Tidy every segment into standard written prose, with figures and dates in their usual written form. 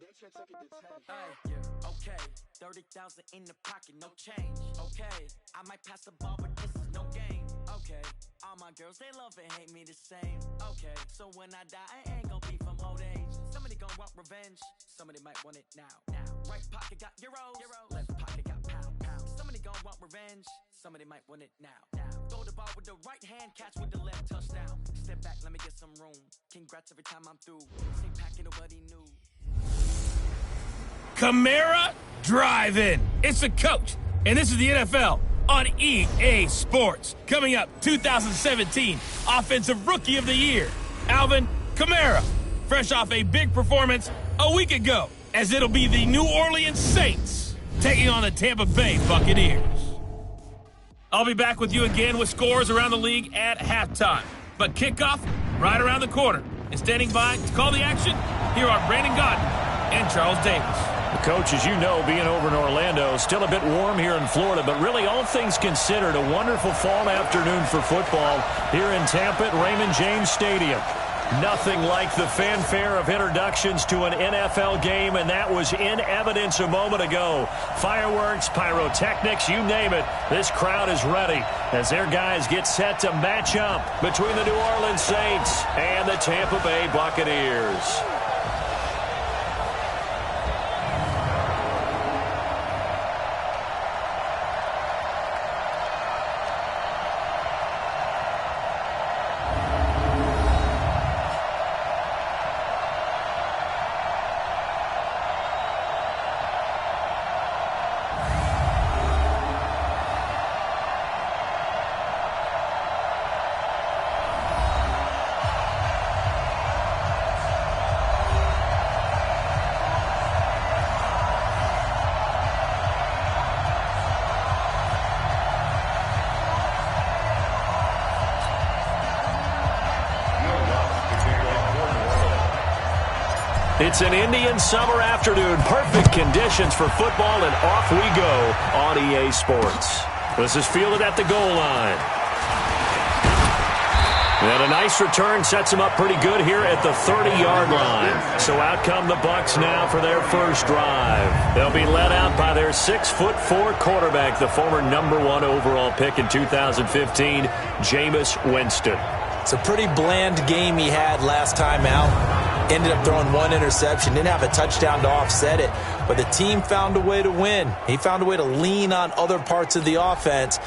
Okay, 30,000 in the pocket, no change. Okay, I might pass the ball, but this is no game. Okay, all my girls, they love and hate me the same. Okay, so when I die, I ain't gonna be from old age. Somebody gonna want revenge, somebody might want it now. Right pocket got euros, left pocket got pound. Somebody gonna want revenge, somebody might want it now. Throw the ball with the right hand, catch with the left, touchdown. Step back, let me get some room. Congrats every time I'm through. Same packet, nobody knew. Camara Drive-In. It's the coach, and this is the NFL on EA Sports. Coming up, 2017 Offensive Rookie of the Year, Alvin Kamara, fresh off a big performance a week ago, as it'll be the New Orleans Saints taking on the Tampa Bay Buccaneers. I'll be back with you again with scores around the league at halftime. But kickoff right around the corner. And standing by to call the action, here are Brandon Godden and Charles Davis. Coach, as you know, being over in Orlando, still a bit warm here in Florida, but really all things considered, a wonderful fall afternoon for football here in Tampa at Raymond James Stadium. Nothing like the fanfare of introductions to an NFL game, and that was in evidence a moment ago. Fireworks, pyrotechnics, you name it. This crowd is ready as their guys get set to match up between the New Orleans Saints and the Tampa Bay Buccaneers. It's an Indian summer afternoon. Perfect conditions for football, and off we go on EA Sports. This is fielded at the goal line. And a nice return sets him up pretty good here at the 30-yard line. So out come the Bucs now for their first drive. They'll be led out by their 6'4" quarterback, the former #1 overall pick in 2015, Jameis Winston. It's a pretty bland game he had last time out. Ended up throwing one interception. Didn't have a touchdown to offset it. But the team found a way to win. He found a way to lean on other parts of the offense.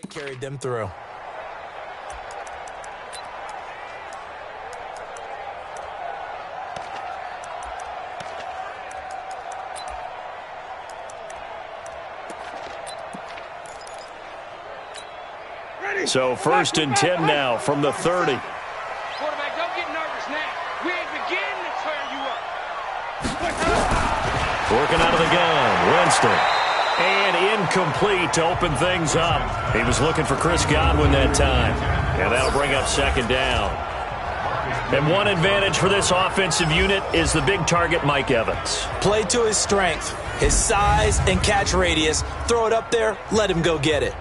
Carried them through. So 1st and 10 now from the 30. Quarterback, don't get nervous now. We ain't beginning to tear you up. Working out of the gun, Winston. And incomplete to open things up. He was looking for Chris Godwin that time. And that'll bring up 2nd down. And one advantage for this offensive unit is the big target, Mike Evans. Play to his strength, his size and catch radius. Throw it up there, let him go get it.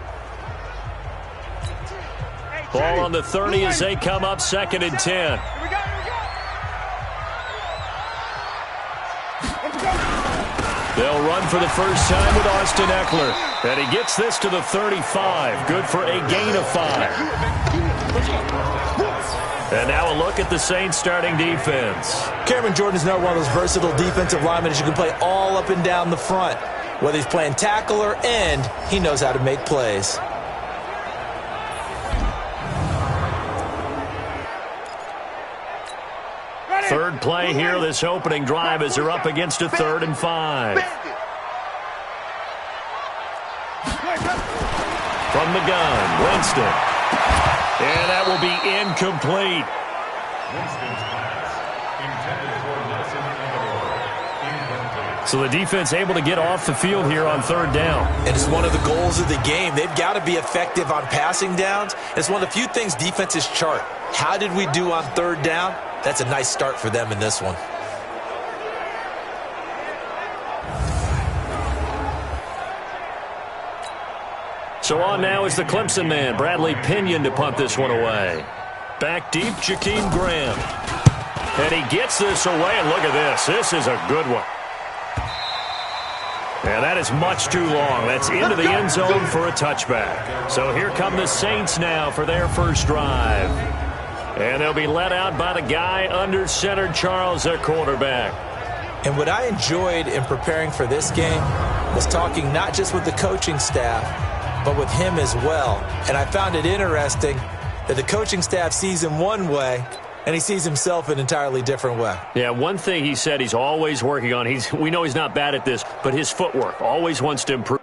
Ball on the 30 as they come up 2nd and 10. Here we go. They'll run for the first time with Austin Eckler. And he gets this to the 35. Good for a gain of 5. And now a look at the Saints starting defense. Cameron Jordan is now one of those versatile defensive linemen that you can play all up and down the front. Whether he's playing tackle or end, he knows how to make plays. Third play here, this opening drive as they're up against a 3rd and 5. From the gun, Winston. And that will be incomplete. So the defense able to get off the field here on 3rd down. And it's one of the goals of the game. They've got to be effective on passing downs. It's one of the few things defenses chart. How did we do on 3rd down? That's a nice start for them in this one. So on now is the Clemson man, Bradley Pinion, to punt this one away. Back deep, Jakeem Graham. And he gets this away, and look at this. This is a good one. And that is much too long. That's into the end zone for a touchback. So here come the Saints now for their first drive. And they'll be led out by the guy under center, Charles, their quarterback. And what I enjoyed in preparing for this game was talking not just with the coaching staff, but with him as well. And I found it interesting that the coaching staff sees him one way, and he sees himself an entirely different way. Yeah, one thing he said he's always working on, we know he's not bad at this, but his footwork always wants to improve.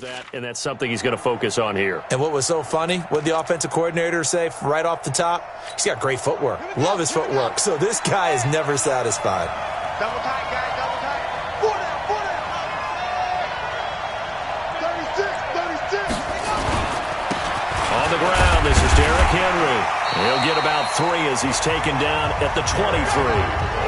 That, and that's something he's going to focus on here. And what was so funny, what the offensive coordinator say right off the top, he's got great footwork. Love his footwork. So this guy is never satisfied. Double tight, guys, double tight. 36. On the ground, this is Derrick Henry. He'll get about 3 as he's taken down at the 23.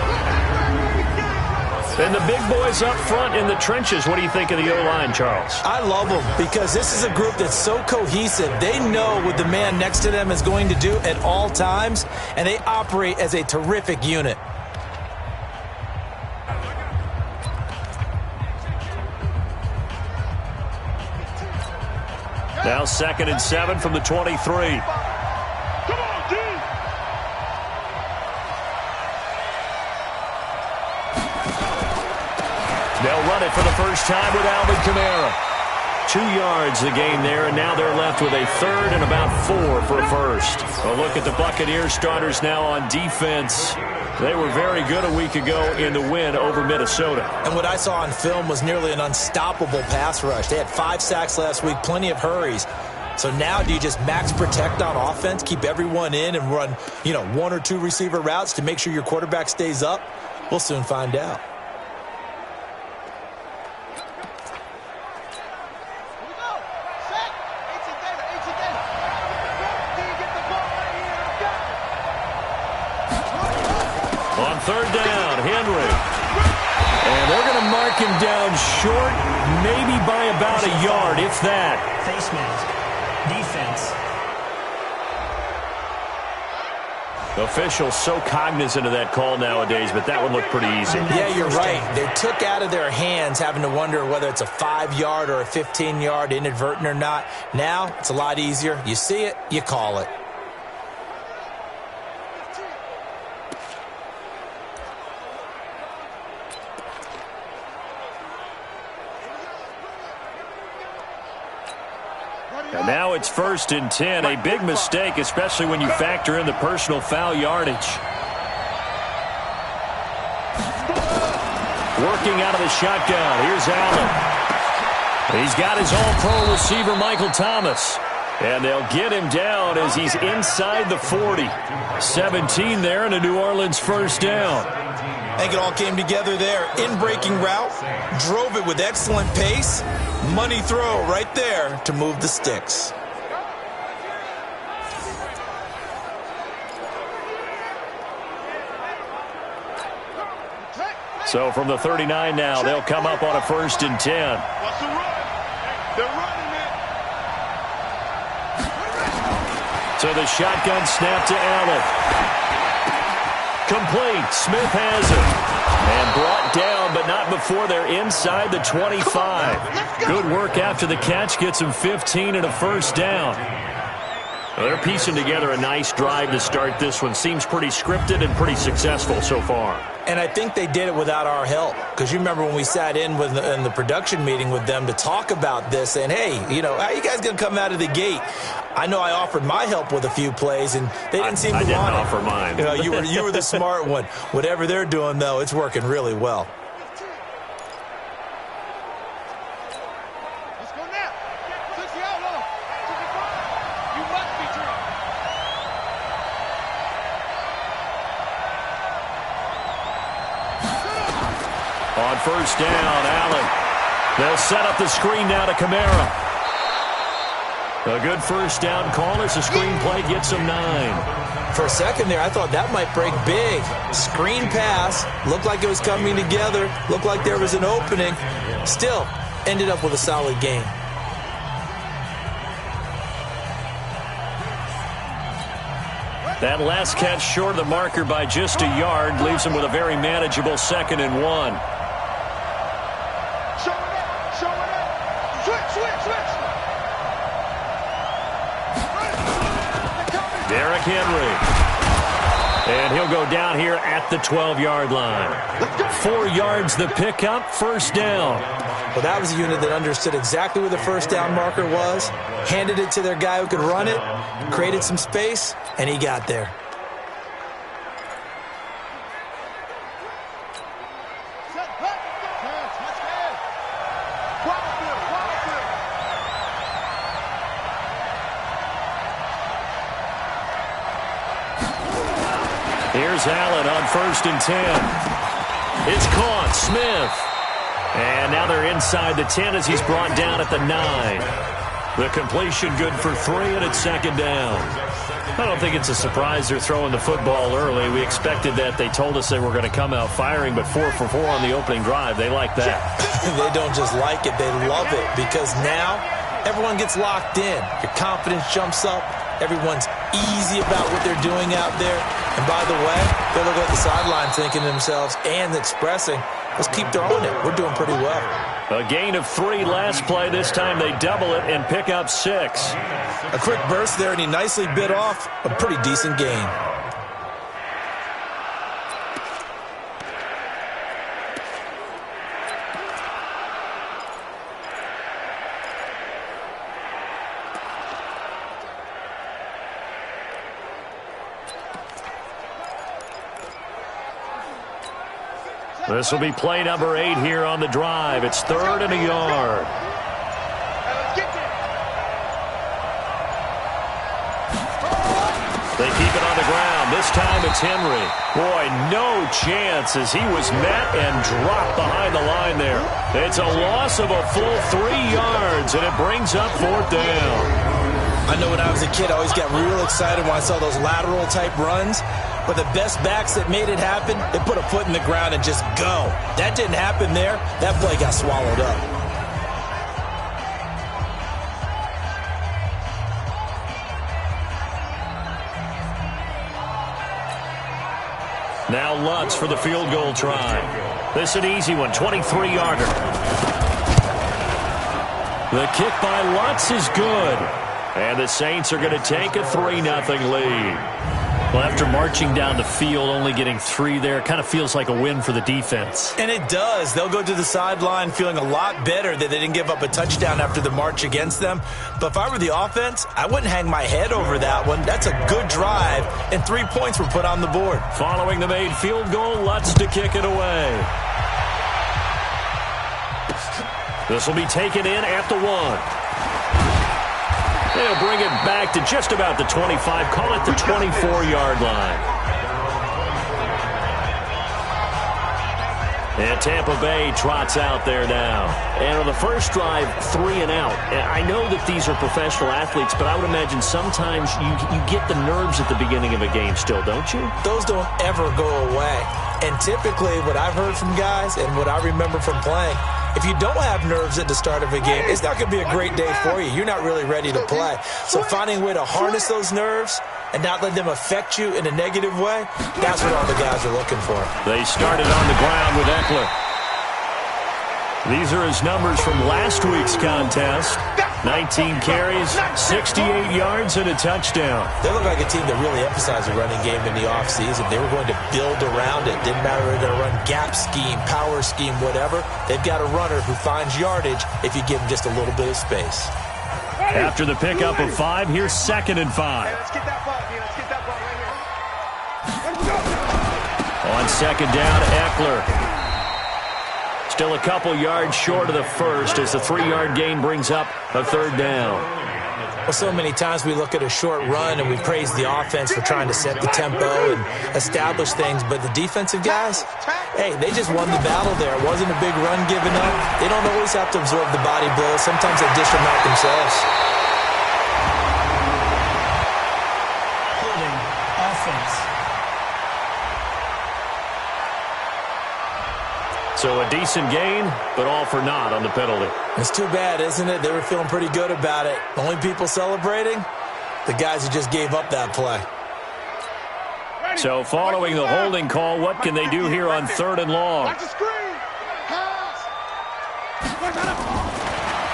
And the big boys up front in the trenches, what do you think of the O-line, Charles? I love them because this is a group that's so cohesive. They know what the man next to them is going to do at all times, and they operate as a terrific unit. Now 2nd and 7 from the 23. They'll run it for the first time with Alvin Kamara. 2 yards the gain there, and now they're left with a third and about 4 for a first. A look at the Buccaneers starters now on defense. They were very good a week ago in the win over Minnesota. And what I saw on film was nearly an unstoppable pass rush. They had 5 sacks last week, plenty of hurries. So now do you just max protect on offense, keep everyone in, and run, 1 or 2 receiver routes to make sure your quarterback stays up? We'll soon find out. On third down, Henry. And they're going to mark him down short, maybe by about a yard, if that. Face mask. Defense. Officials so cognizant of that call nowadays, but that one looked pretty easy. Yeah, you're right. They took out of their hands having to wonder whether it's a 5-yard or a 15-yard, inadvertent or not. Now, it's a lot easier. You see it, you call it. And now it's 1st and 10. A big mistake, especially when you factor in the personal foul yardage. Working out of the shotgun. Here's Allen. He's got his all-pro receiver, Michael Thomas. And they'll get him down as he's inside the 40. 17 there and a New Orleans first down. I think it all came together there. In-breaking route, drove it with excellent pace. Money throw right there to move the sticks. So from the 39 now, they'll come up on a 1st and 10. What's the run? They're running it. So the shotgun snap to Allen. Complete. Smith has it. And brought down, but not before they're inside the 25. Good work after the catch. Gets him 15 and a first down. Well, they're piecing together a nice drive to start this one. Seems pretty scripted and pretty successful so far. And I think they did it without our help. Because you remember when we sat in the production meeting with them to talk about this, and hey, how you guys going to come out of the gate? I know I offered my help with a few plays, and they didn't seem to want it. I didn't offer mine. You were the smart one. Whatever they're doing, though, it's working really well. Let's go now. 60 out, low. 65. You must be true. On first down, Allen. They'll set up the screen now to Kamara. A good first down call as the screen play gets him 9. For a second there, I thought that might break big. Screen pass. Looked like it was coming together. Looked like there was an opening. Still, ended up with a solid game. That last catch short of the marker by just a yard leaves him with a very manageable 2nd and 1. Show it up. Show it up. Switch. Derrick Henry. And he'll go down here at the 12-yard line. 4 yards the pickup, first down. Well, that was a unit that understood exactly where the first down marker was, handed it to their guy who could run it, created some space, and he got there. Here's Allen on 1st and 10. It's caught. Smith. And now they're inside the 10 as he's brought down at the 9. The completion good for 3, and it's 2nd down. I don't think it's a surprise they're throwing the football early. We expected that. They told us they were going to come out firing, but 4 for 4 on the opening drive. They like that. They don't just like it. They love it because now everyone gets locked in. Your confidence jumps up. Everyone's easy about what they're doing out there. And by the way, they look at the sideline thinking to themselves and expressing, let's keep throwing it. We're doing pretty well. A gain of 3 last play. This time they double it and pick up 6. A quick burst there, and he nicely bit off a pretty decent gain. This will be play number 8 here on the drive. It's 3rd and a yard. They keep it on the ground. This time it's Henry. Boy, no chance as he was met and dropped behind the line there. It's a loss of a full 3 yards, and it brings up 4th down. I know when I was a kid, I always got real excited when I saw those lateral-type runs. But the best backs that made it happen, they put a foot in the ground and just go. That didn't happen there. That play got swallowed up. Now Lutz for the field goal try. This is an easy one, 23-yarder. The kick by Lutz is good. And the Saints are going to take a 3-0 lead. Well, after marching down the field, only getting 3 there, kind of feels like a win for the defense. And it does. They'll go to the sideline feeling a lot better that they didn't give up a touchdown after the march against them. But if I were the offense, I wouldn't hang my head over that one. That's a good drive, and 3 points were put on the board. Following the made field goal, Lutz to kick it away. This will be taken in at the 1. They'll bring it back to just about the 25, call it the 24-yard line. And Tampa Bay trots out there now. And on the first drive, 3 and out. And I know that these are professional athletes, but I would imagine sometimes you get the nerves at the beginning of a game still, don't you? Those don't ever go away. And typically what I've heard from guys and what I remember from playing, if you don't have nerves at the start of a game, it's not going to be a great day for you. You're not really ready to play. So finding a way to harness those nerves and not let them affect you in a negative way, that's what all the guys are looking for. They started on the ground with Eckler. These are his numbers from last week's contest. 19 carries, 68 yards, and a touchdown. They look like a team that really emphasized the running game in the offseason. They were going to build around it. Didn't matter if they're going to run gap scheme, power scheme, whatever. They've got a runner who finds yardage if you give him just a little bit of space. After the pickup of 5, here's 2nd and 5. Let's get that ball, man. Let's get that ball right here. On 2nd down, Eckler. Still a couple yards short of the first as the 3-yard gain brings up a 3rd down. Well, so many times we look at a short run and we praise the offense for trying to set the tempo and establish things, but the defensive guys, hey, they just won the battle there. It wasn't a big run given up. They don't always have to absorb the body blows. Sometimes they dish them out themselves. Holding offense. So a decent gain, but all for naught on the penalty. It's too bad, isn't it? They were feeling pretty good about it. The only people celebrating, the guys who just gave up that play. So following the holding call, what can they do here on 3rd and long?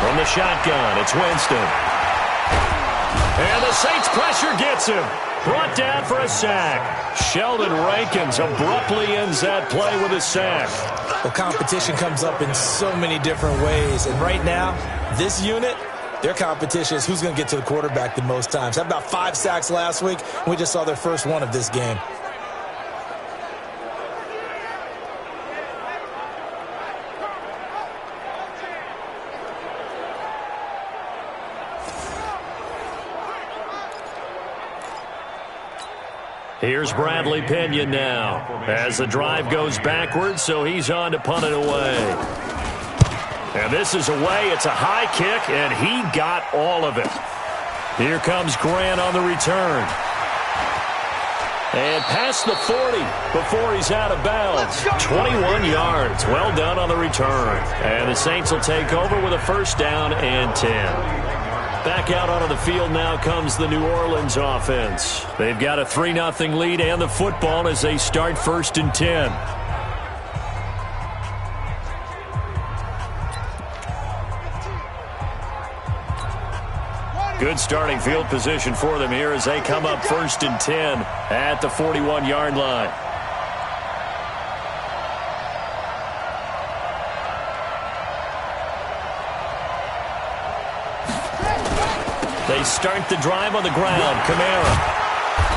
From the shotgun, it's Winston. And the Saints pressure gets him. Brought down for a sack. Sheldon Rankins abruptly ends that play with a sack. Well, competition comes up in so many different ways. And right now, this unit, their competition is who's going to get to the quarterback the most times. Had about 5 sacks last week. We just saw their first one of this game. Here's Bradley Pinion now as the drive goes backwards, so he's on to punt it away. And this is away. It's a high kick, and he got all of it. Here comes Grant on the return. And past the 40 before he's out of bounds. 21 yards. Well done on the return. And the Saints will take over with a 1st down and 10. Back out onto the field now comes the New Orleans offense. They've got a 3-0 lead and the football as they start 1st and 10. Good starting field position for them here as they come up 1st and 10 at the 41-yard line. They start the drive on the ground. Kamara.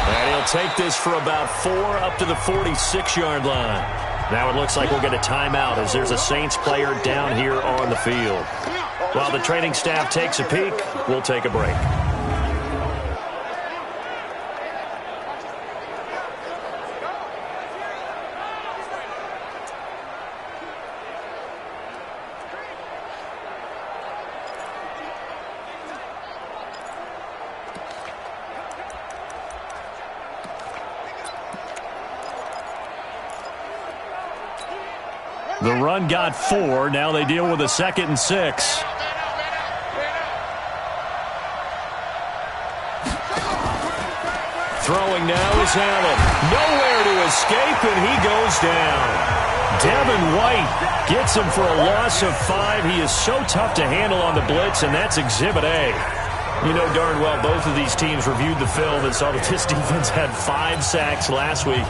And he'll take this for about 4 up to the 46-yard line. Now it looks like we'll get a timeout as there's a Saints player down here on the field. While the training staff takes a peek, we'll take a break. The run got 4. Now they deal with a 2nd and 6. Throwing now is Allen. Nowhere to escape, and he goes down. Devin White gets him for a loss of 5. He is so tough to handle on the blitz, and that's Exhibit A. You know darn well both of these teams reviewed the film and saw that this defense had 5 sacks last week.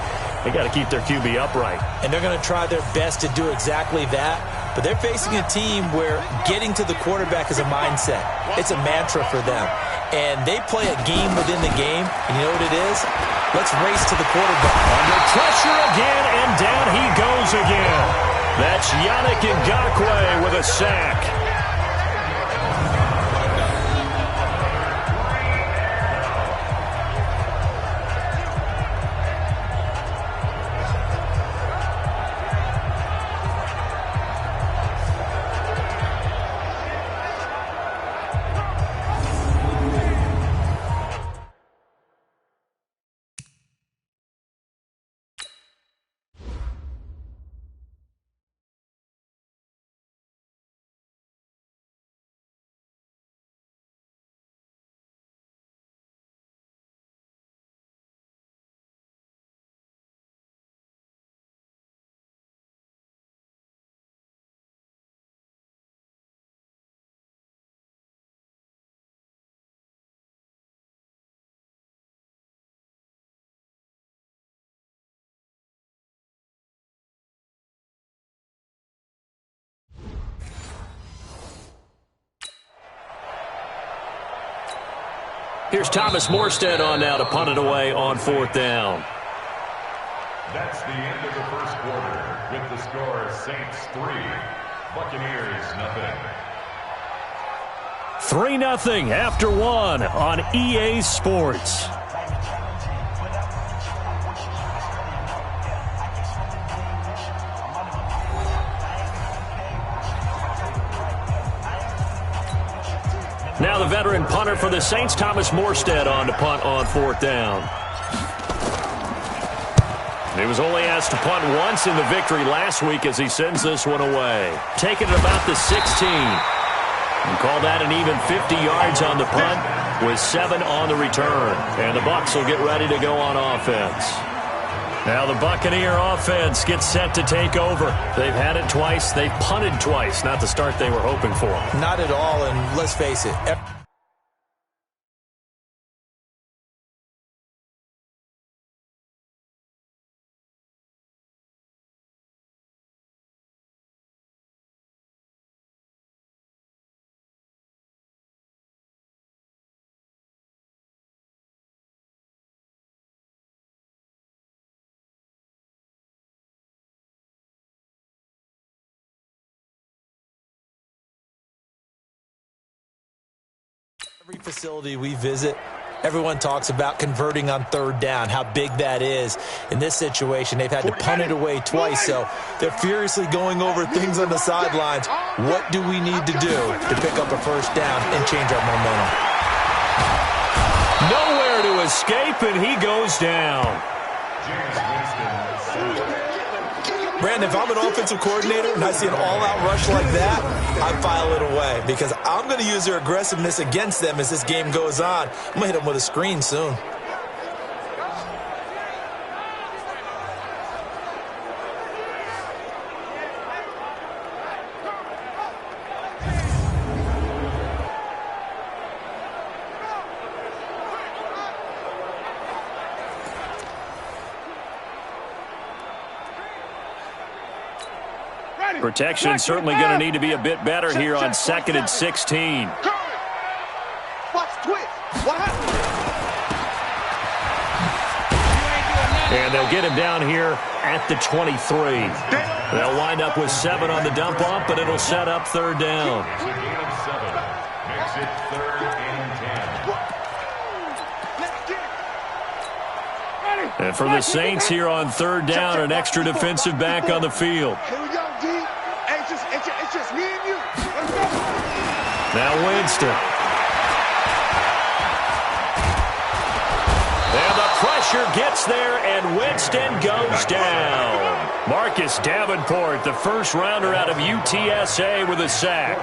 They got to keep their QB upright. And they're going to try their best to do exactly that. But they're facing a team where getting to the quarterback is a mindset. It's a mantra for them. And they play a game within the game. And you know what it is? Let's race to the quarterback. Under pressure again, and down he goes again. That's Yannick Ngakoue with a sack. Here's Thomas Morstead on now to punt it away on 4th down. That's the end of the first quarter with the score Saints 3, Buccaneers 0. 3-0 after 1 on EA Sports. Now the veteran punter for the Saints, Thomas Morstead, on to punt on 4th down. He was only asked to punt once in the victory last week as he sends this one away. Taking it about the 16. And call that an even 50 yards on the punt with 7 on the return. And the Bucs will get ready to go on offense. Now the Buccaneer offense gets set to take over. They've had it twice. They've punted twice. Not the start they were hoping for. Not at all, and let's face it. Every facility we visit, everyone talks about converting on 3rd down, how big that is. In this situation, they've had to punt it away twice, so they're furiously going over things on the sidelines. What do we need to do to pick up a 1st down and change our momentum? Nowhere to escape, and he goes down. Brandon, if I'm an offensive coordinator and I see an all-out rush like that, I file it away because I'm going to use their aggressiveness against them as this game goes on. I'm going to hit them with a screen soon. Protection certainly going to need to be a bit better here on 2nd and 16. And And they'll get him down here at the 23. They'll wind up with 7 on the dump-off, but it'll set up third down. It's a gain of 7. Makes it 3rd and 10. And for the Saints here on third down, an extra defensive back on the field. Here we go, D. Hey, it's just me and you. Let's go. Now Winston. And the pressure gets there, and Winston goes down. Marcus Davenport, the first rounder out of UTSA with a sack.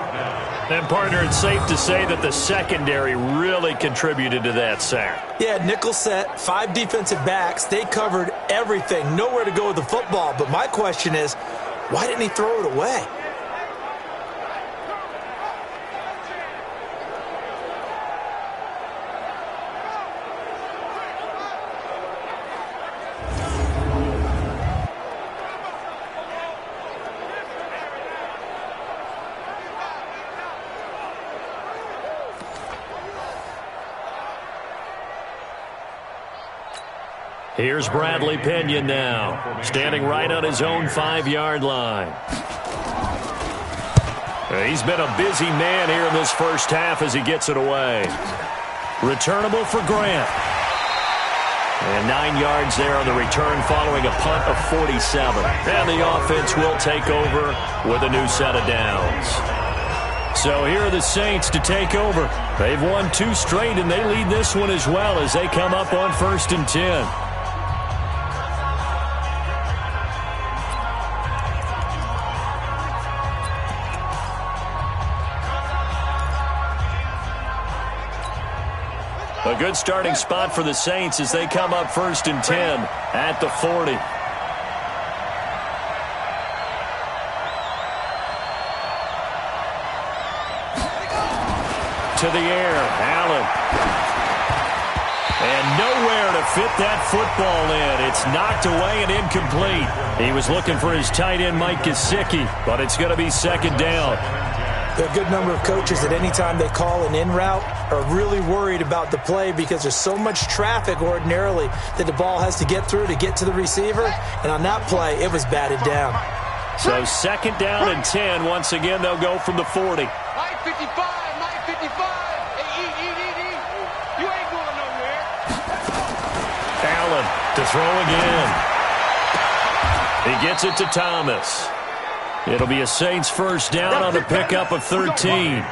And, partner, it's safe to say that the secondary really contributed to that sack. Yeah, nickel set, 5 defensive backs. They covered everything. Nowhere to go with the football. But my question is, why didn't he throw it away? Here's Bradley Pinion now, standing right on his own 5-yard line. He's been a busy man here in this first half as he gets it away. Returnable for Grant. And 9 yards there on the return following a punt of 47. And the offense will take over with a new set of downs. So here are the Saints to take over. They've won 2 straight, and they lead this one as well as they come up on 1st and 10. A good starting spot for the Saints as they come up 1st and 10 at the 40. To the air, Allen. And nowhere to fit that football in. It's knocked away and incomplete. He was looking for his tight end, Mike Gesicki, but it's going to be 2nd down. There are a good number of coaches that any time they call an in route are really worried about the play because there's so much traffic ordinarily that the ball has to get through to get to the receiver. And on that play, it was batted down. So 2nd down and 10. Once again, they'll go from the 40. Mike 55, Mike 55. Hey, E. You ain't going nowhere. Allen to throw again. He gets it to Thomas. It'll be a Saints 1st down on the pickup of 13.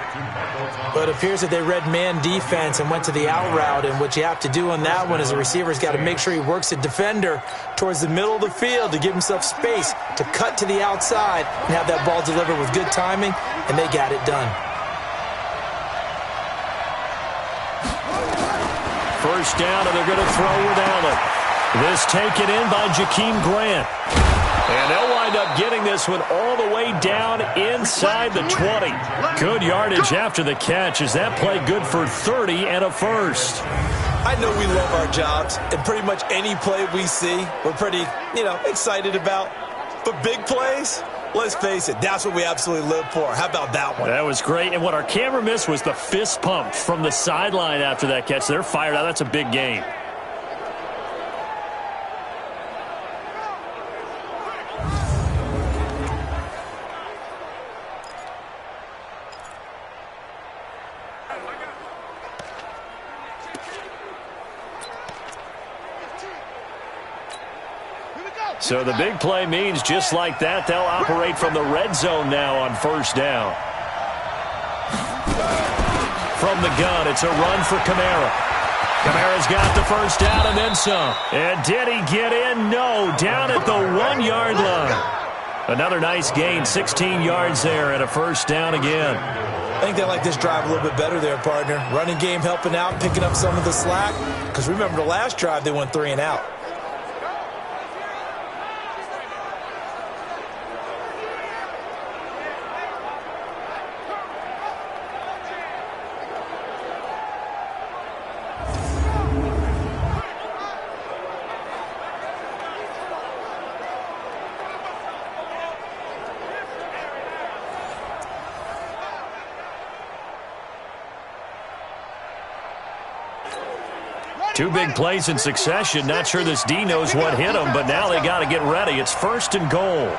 But it appears that they read man defense and went to the out route, and what you have to do on that one is the receiver's got to make sure he works the defender towards the middle of the field to give himself space to cut to the outside and have that ball delivered with good timing, and they got it done. 1st down, and they're going to throw with Allen. This taken in by Jakeem Grant. And they'll wind up getting this one all the way down inside the 20. Good yardage after the catch. Is that play good for 30 and a 1st? I know we love our jobs, and pretty much any play we see, we're pretty, excited about. But big plays, let's face it, that's what we absolutely live for. How about that one? That was great. And what our camera missed was the fist pump from the sideline after that catch. They're fired out. That's a big game. So the big play means just like that, they'll operate from the red zone now on 1st down. From the gun, it's a run for Kamara. Kamara's got the 1st down and then some. And did he get in? No, down at the 1-yard line. Another nice gain, 16 yards there and a 1st down again. I think they like this drive a little bit better there, partner. Running game helping out, picking up some of the slack. Because remember the last drive, they went 3 and out. Two big plays in succession. Not sure this D knows what hit him, but now they got to get ready. It's 1st and goal.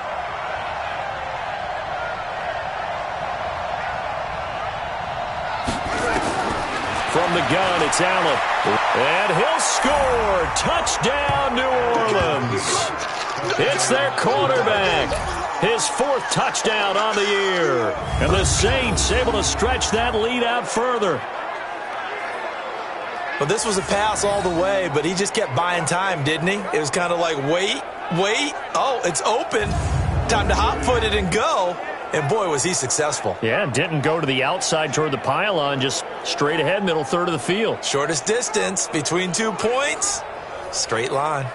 From the gun, it's Allen. And he'll score. Touchdown, New Orleans. It's their quarterback. His 4th touchdown on the year. And the Saints able to stretch that lead out further. Well, this was a pass all the way, but he just kept buying time, didn't he? It was kind of like, wait. Oh, it's open. Time to hot-foot it and go. And, boy, was he successful. Yeah, didn't go to the outside toward the pylon, just straight ahead, middle third of the field. Shortest distance between 2 points. Straight line.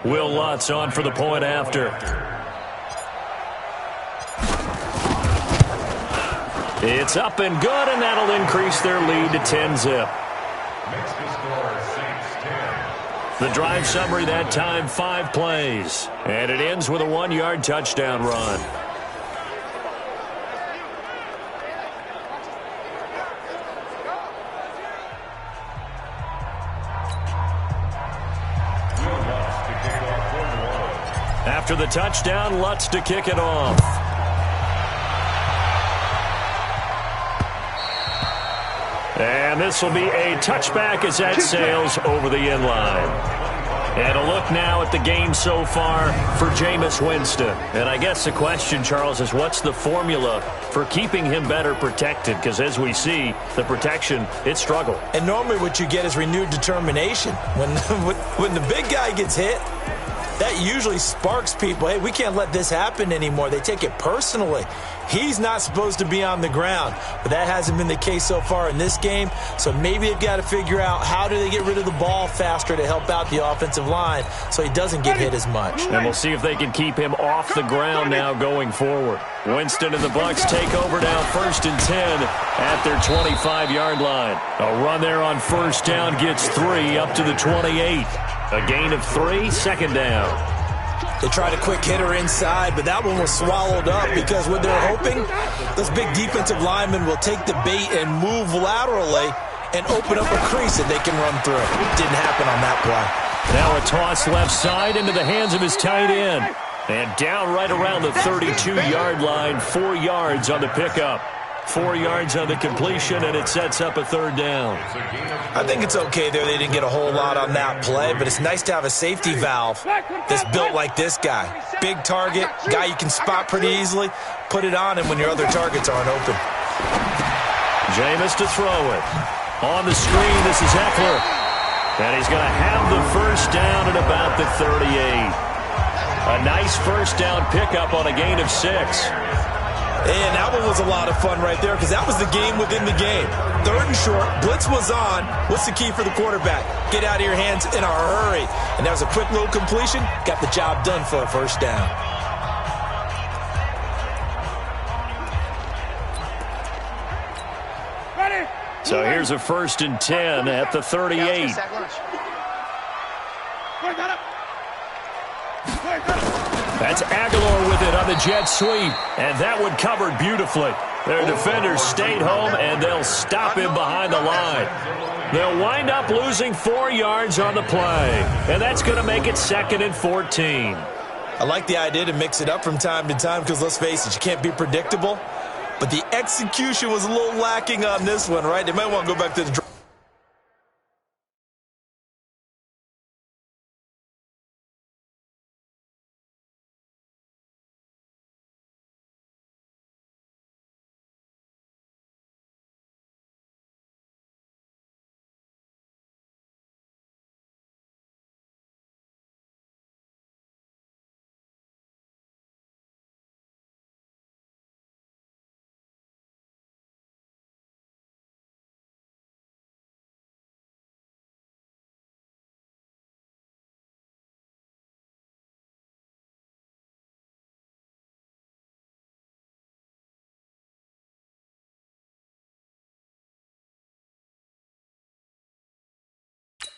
Will Lutz on for the point after. It's up and good, and that'll increase their lead to 10-zip. Makes the score Saints 10. The drive summary that time, 5 plays. And it ends with a 1-yard touchdown run. After the touchdown, Lutz to kick it off. And this will be a touchback as that sails over the end line. And a look now at the game so far for Jameis Winston. And I guess the question, Charles, is what's the formula for keeping him better protected? Because as we see, the protection, it struggled. And normally what you get is renewed determination. When the big guy gets hit, that usually sparks people. Hey, we can't let this happen anymore. They take it personally. He's not supposed to be on the ground, but that hasn't been the case so far in this game. So maybe they've got to figure out how do they get rid of the ball faster to help out the offensive line so he doesn't get hit as much. And we'll see if they can keep him off the ground now going forward. Winston and the Bucs take over now 1st and 10 at their 25-yard line. A run there on 1st down gets 3 up to the 28. A gain of 3, 2nd down. They tried a quick hitter inside, but that one was swallowed up because what they're hoping, those big defensive linemen will take the bait and move laterally and open up a crease that they can run through. Didn't happen on that play. Now a toss left side into the hands of his tight end. And down right around the 32-yard line, 4 yards on the pickup. 4 yards on the completion, and it sets up a 3rd down. I think it's okay there. They didn't get a whole lot on that play, but it's nice to have a safety valve that's built like this guy. Big target, guy you can spot pretty easily. Put it on him when your other targets aren't open. Jameis to throw it. On the screen, this is Eckler. And he's going to have the 1st down at about the 38. A nice 1st down pickup on a gain of 6. And that one was a lot of fun right there because that was the game within the game. 3rd and short, blitz was on. What's the key for the quarterback? Get out of your hands in a hurry. And that was a quick little completion. Got the job done for a 1st down. So here's a 1st and 10 at the 38. That's Aguilar with it on the jet sweep, and that one covered beautifully. Their defenders stayed home, and they'll stop him behind the line. They'll wind up losing 4 yards on the play, and that's going to make it 2nd and 14. I like the idea to mix it up from time to time because, let's face it, you can't be predictable. But the execution was a little lacking on this one, right? They might want to go back to the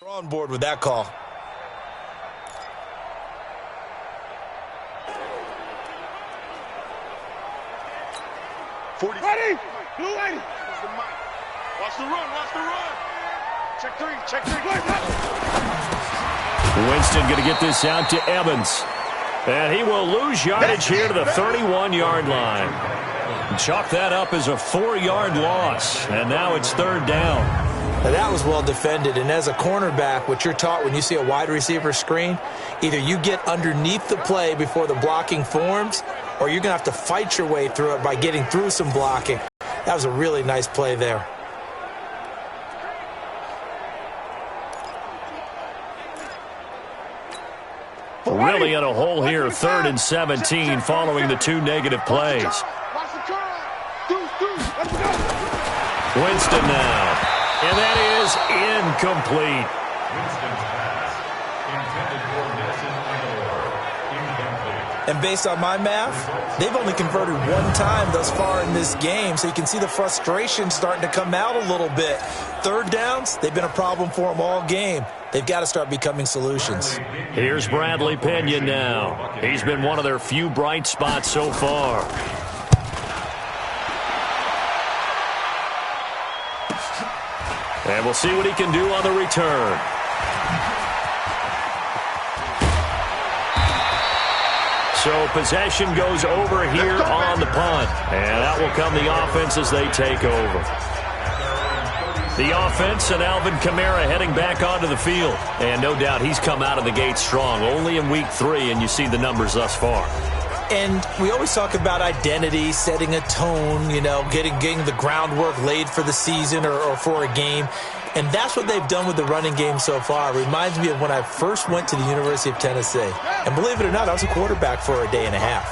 We're on board with that call. Ready? Blue 80. Watch the run, watch the run. Check three, check three. Winston going to get this out to Evans. And he will lose yardage here to the 31-yard line. Chalk that up as a 4-yard loss. And now it's third down. Now that was well defended, and as a cornerback, what you're taught when you see a wide receiver screen, either you get underneath the play before the blocking forms, or you're going to have to fight your way through it by getting through some blocking. That was a really nice play there. Really in a hole here, 3rd and 17, following the 2 negative plays. Winston now. And that is incomplete. Winston's pass intended for Nelson Aguilar. Incomplete. And based on my math, they've only converted 1 time thus far in this game, so you can see the frustration starting to come out a little bit. 3rd downs, they've been a problem for them all game. They've got to start becoming solutions. Here's Bradley Pena now. He's been one of their few bright spots so far. And we'll see what he can do on the return. So possession goes over here on the punt. And that will come the offense as they take over. The offense and Alvin Kamara heading back onto the field. And no doubt he's come out of the gate strong. Only in week 3, and you see the numbers thus far. And we always talk about identity, setting a tone, you know, getting the groundwork laid for the season or for a game. And that's what they've done with the running game so far. It reminds me of when I first went to the University of Tennessee. And believe it or not, I was a quarterback for a day and a half.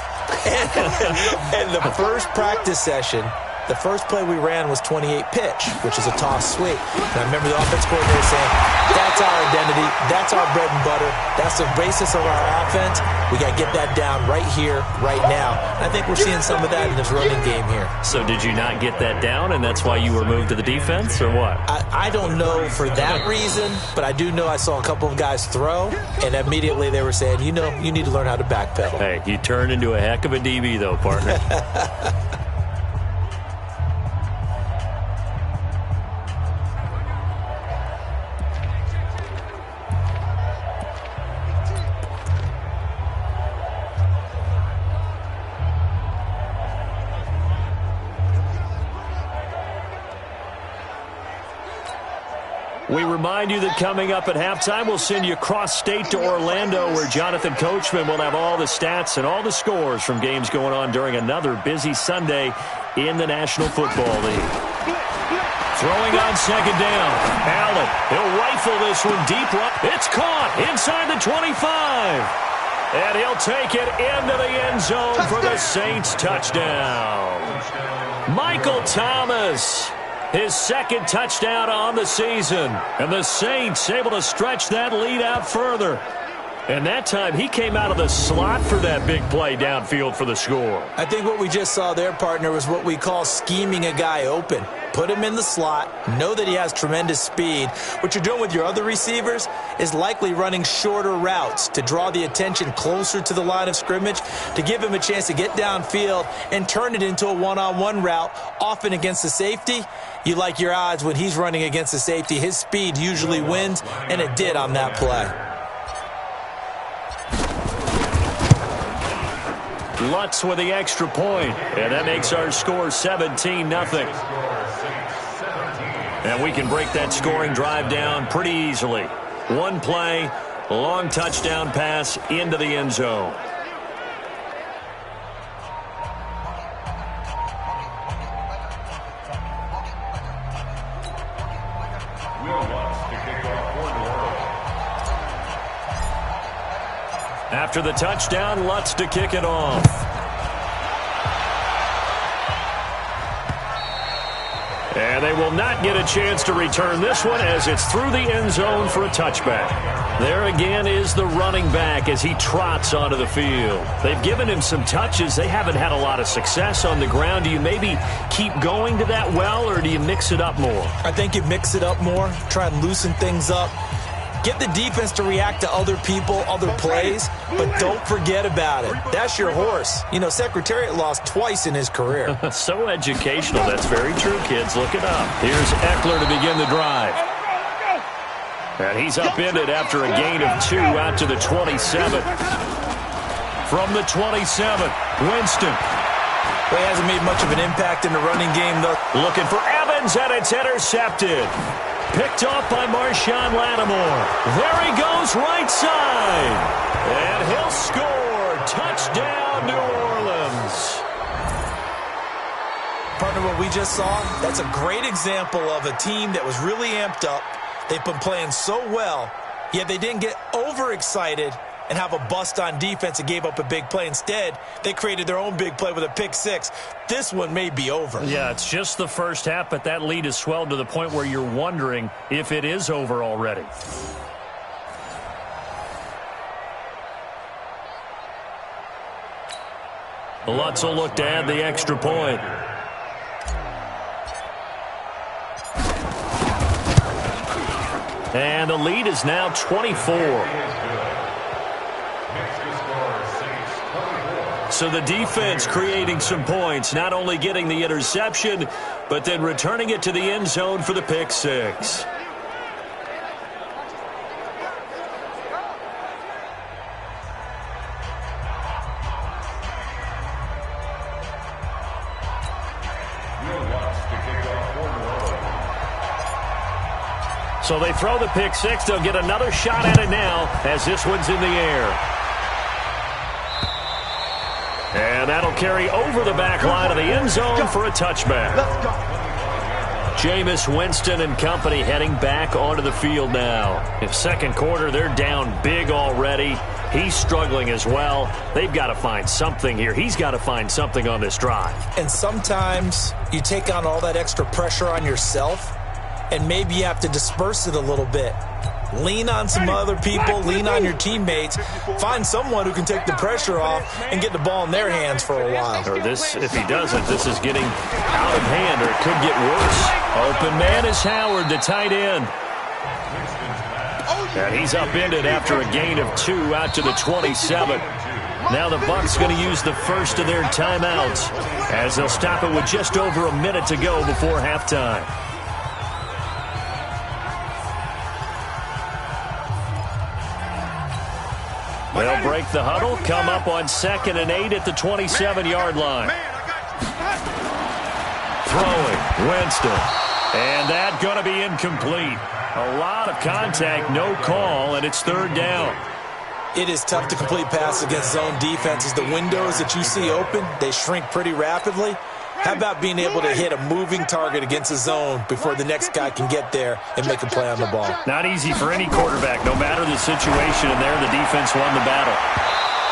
And the first practice session, the first play we ran was 28 pitch, which is a toss sweep. And I remember the offense coordinator saying, that's our identity, that's our bread and butter, that's the basis of our offense. We got to get that down right here, right now. And I think we're seeing some of that in this running game here. So did you not get that down, and that's why you were moved to the defense, or what? I don't know for that reason, but I do know I saw a couple of guys throw, and immediately they were saying, you know, you need to learn how to backpedal. Hey, you turned into a heck of a DB, though, partner. We remind you that coming up at halftime, we'll send you cross-state to Orlando, where Jonathan Coachman will have all the stats and all the scores from games going on during another busy Sunday in the National Football League. Throwing on 2nd down. Allen, he'll rifle this one deep. It's caught inside the 25. And he'll take it into the end zone for the Saints touchdown. Michael Thomas. His 2nd touchdown on the season. And the Saints able to stretch that lead out further. And that time, he came out of the slot for that big play downfield for the score. I think what we just saw there, partner, was what we call scheming a guy open. Put him in the slot, know that he has tremendous speed. What you're doing with your other receivers is likely running shorter routes to draw the attention closer to the line of scrimmage, to give him a chance to get downfield and turn it into a one-on-one route, often against the safety. You like your odds when he's running against the safety. His speed usually wins, and it did on that play. Lutz with the extra point, and that makes our score 17-0. And we can break that scoring drive down pretty easily. One play, long touchdown pass into the end zone. After the touchdown, Lutz to kick it off. And they will not get a chance to return this one as it's through the end zone for a touchback. There again is the running back as he trots onto the field. They've given him some touches. They haven't had a lot of success on the ground. Do you maybe keep going to that well, or do you mix it up more? I think you mix it up more, try and loosen things up. Get the defense to react to other people, other plays, but don't forget about it. That's your horse. You know, Secretariat lost twice in his career. So educational. That's very true, kids. Look it up. Here's Eckler to begin the drive. And he's upended after a gain of 2 out to the 27. From the 27, Winston. Well, he hasn't made much of an impact in the running game, though. Looking for Evans, and it's intercepted. Picked off by Marshawn Lattimore. There he goes, right side. And he'll score. Touchdown, New Orleans. Partner, what we just saw, that's a great example of a team that was really amped up. They've been playing so well, yet they didn't get overexcited and have a bust on defense and gave up a big play. Instead, they created their own big play with a pick six. This one may be over. Yeah, it's just the first half, but that lead has swelled to the point where you're wondering if it is over already. Lutz will look to add the extra point. And the lead is now 24. So the defense creating some points, not only getting the interception, but then returning it to the end zone for the pick six. So they throw the pick six. They'll get another shot at it now as this one's in the air. And that'll carry over the back line of the end zone for a touchback. Jameis Winston and company heading back onto the field now. In second quarter, they're down big already. He's struggling as well. They've got to find something here. He's got to find something on this drive. And sometimes you take on all that extra pressure on yourself, and maybe you have to disperse it a little bit. Lean on some other people, lean on your teammates, find someone who can take the pressure off and get the ball in their hands for a while. Or this, if he doesn't, this is getting out of hand, or it could get worse. Open man is Howard, the tight end. And he's upended after a gain of 2 out to the 27. Now the Bucs going to use the first of their timeouts as they'll stop it with just over a minute to go before halftime. They'll break the huddle, come up on 2nd and 8 at the 27-yard line. Throwing, Winston. And that going to be incomplete. A lot of contact, no call, and it's 3rd down. It is tough to complete passes against zone defenses. The windows that you see open, they shrink pretty rapidly. How about being able to hit a moving target against a zone before the next guy can get there and make a play on the ball? Not easy for any quarterback, no matter the situation, and there the defense won the battle.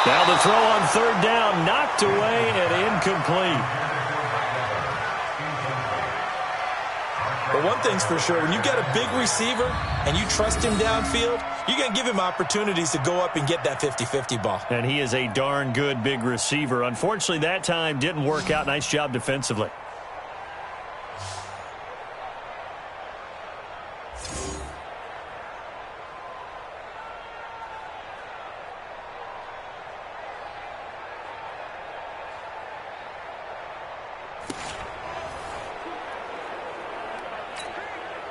Now the throw on 3rd down, knocked away and incomplete. But one thing's for sure, when you get a big receiver and you trust him downfield, you're going to give him opportunities to go up and get that 50-50 ball. And he is a darn good big receiver. Unfortunately, that time didn't work out. Nice job defensively.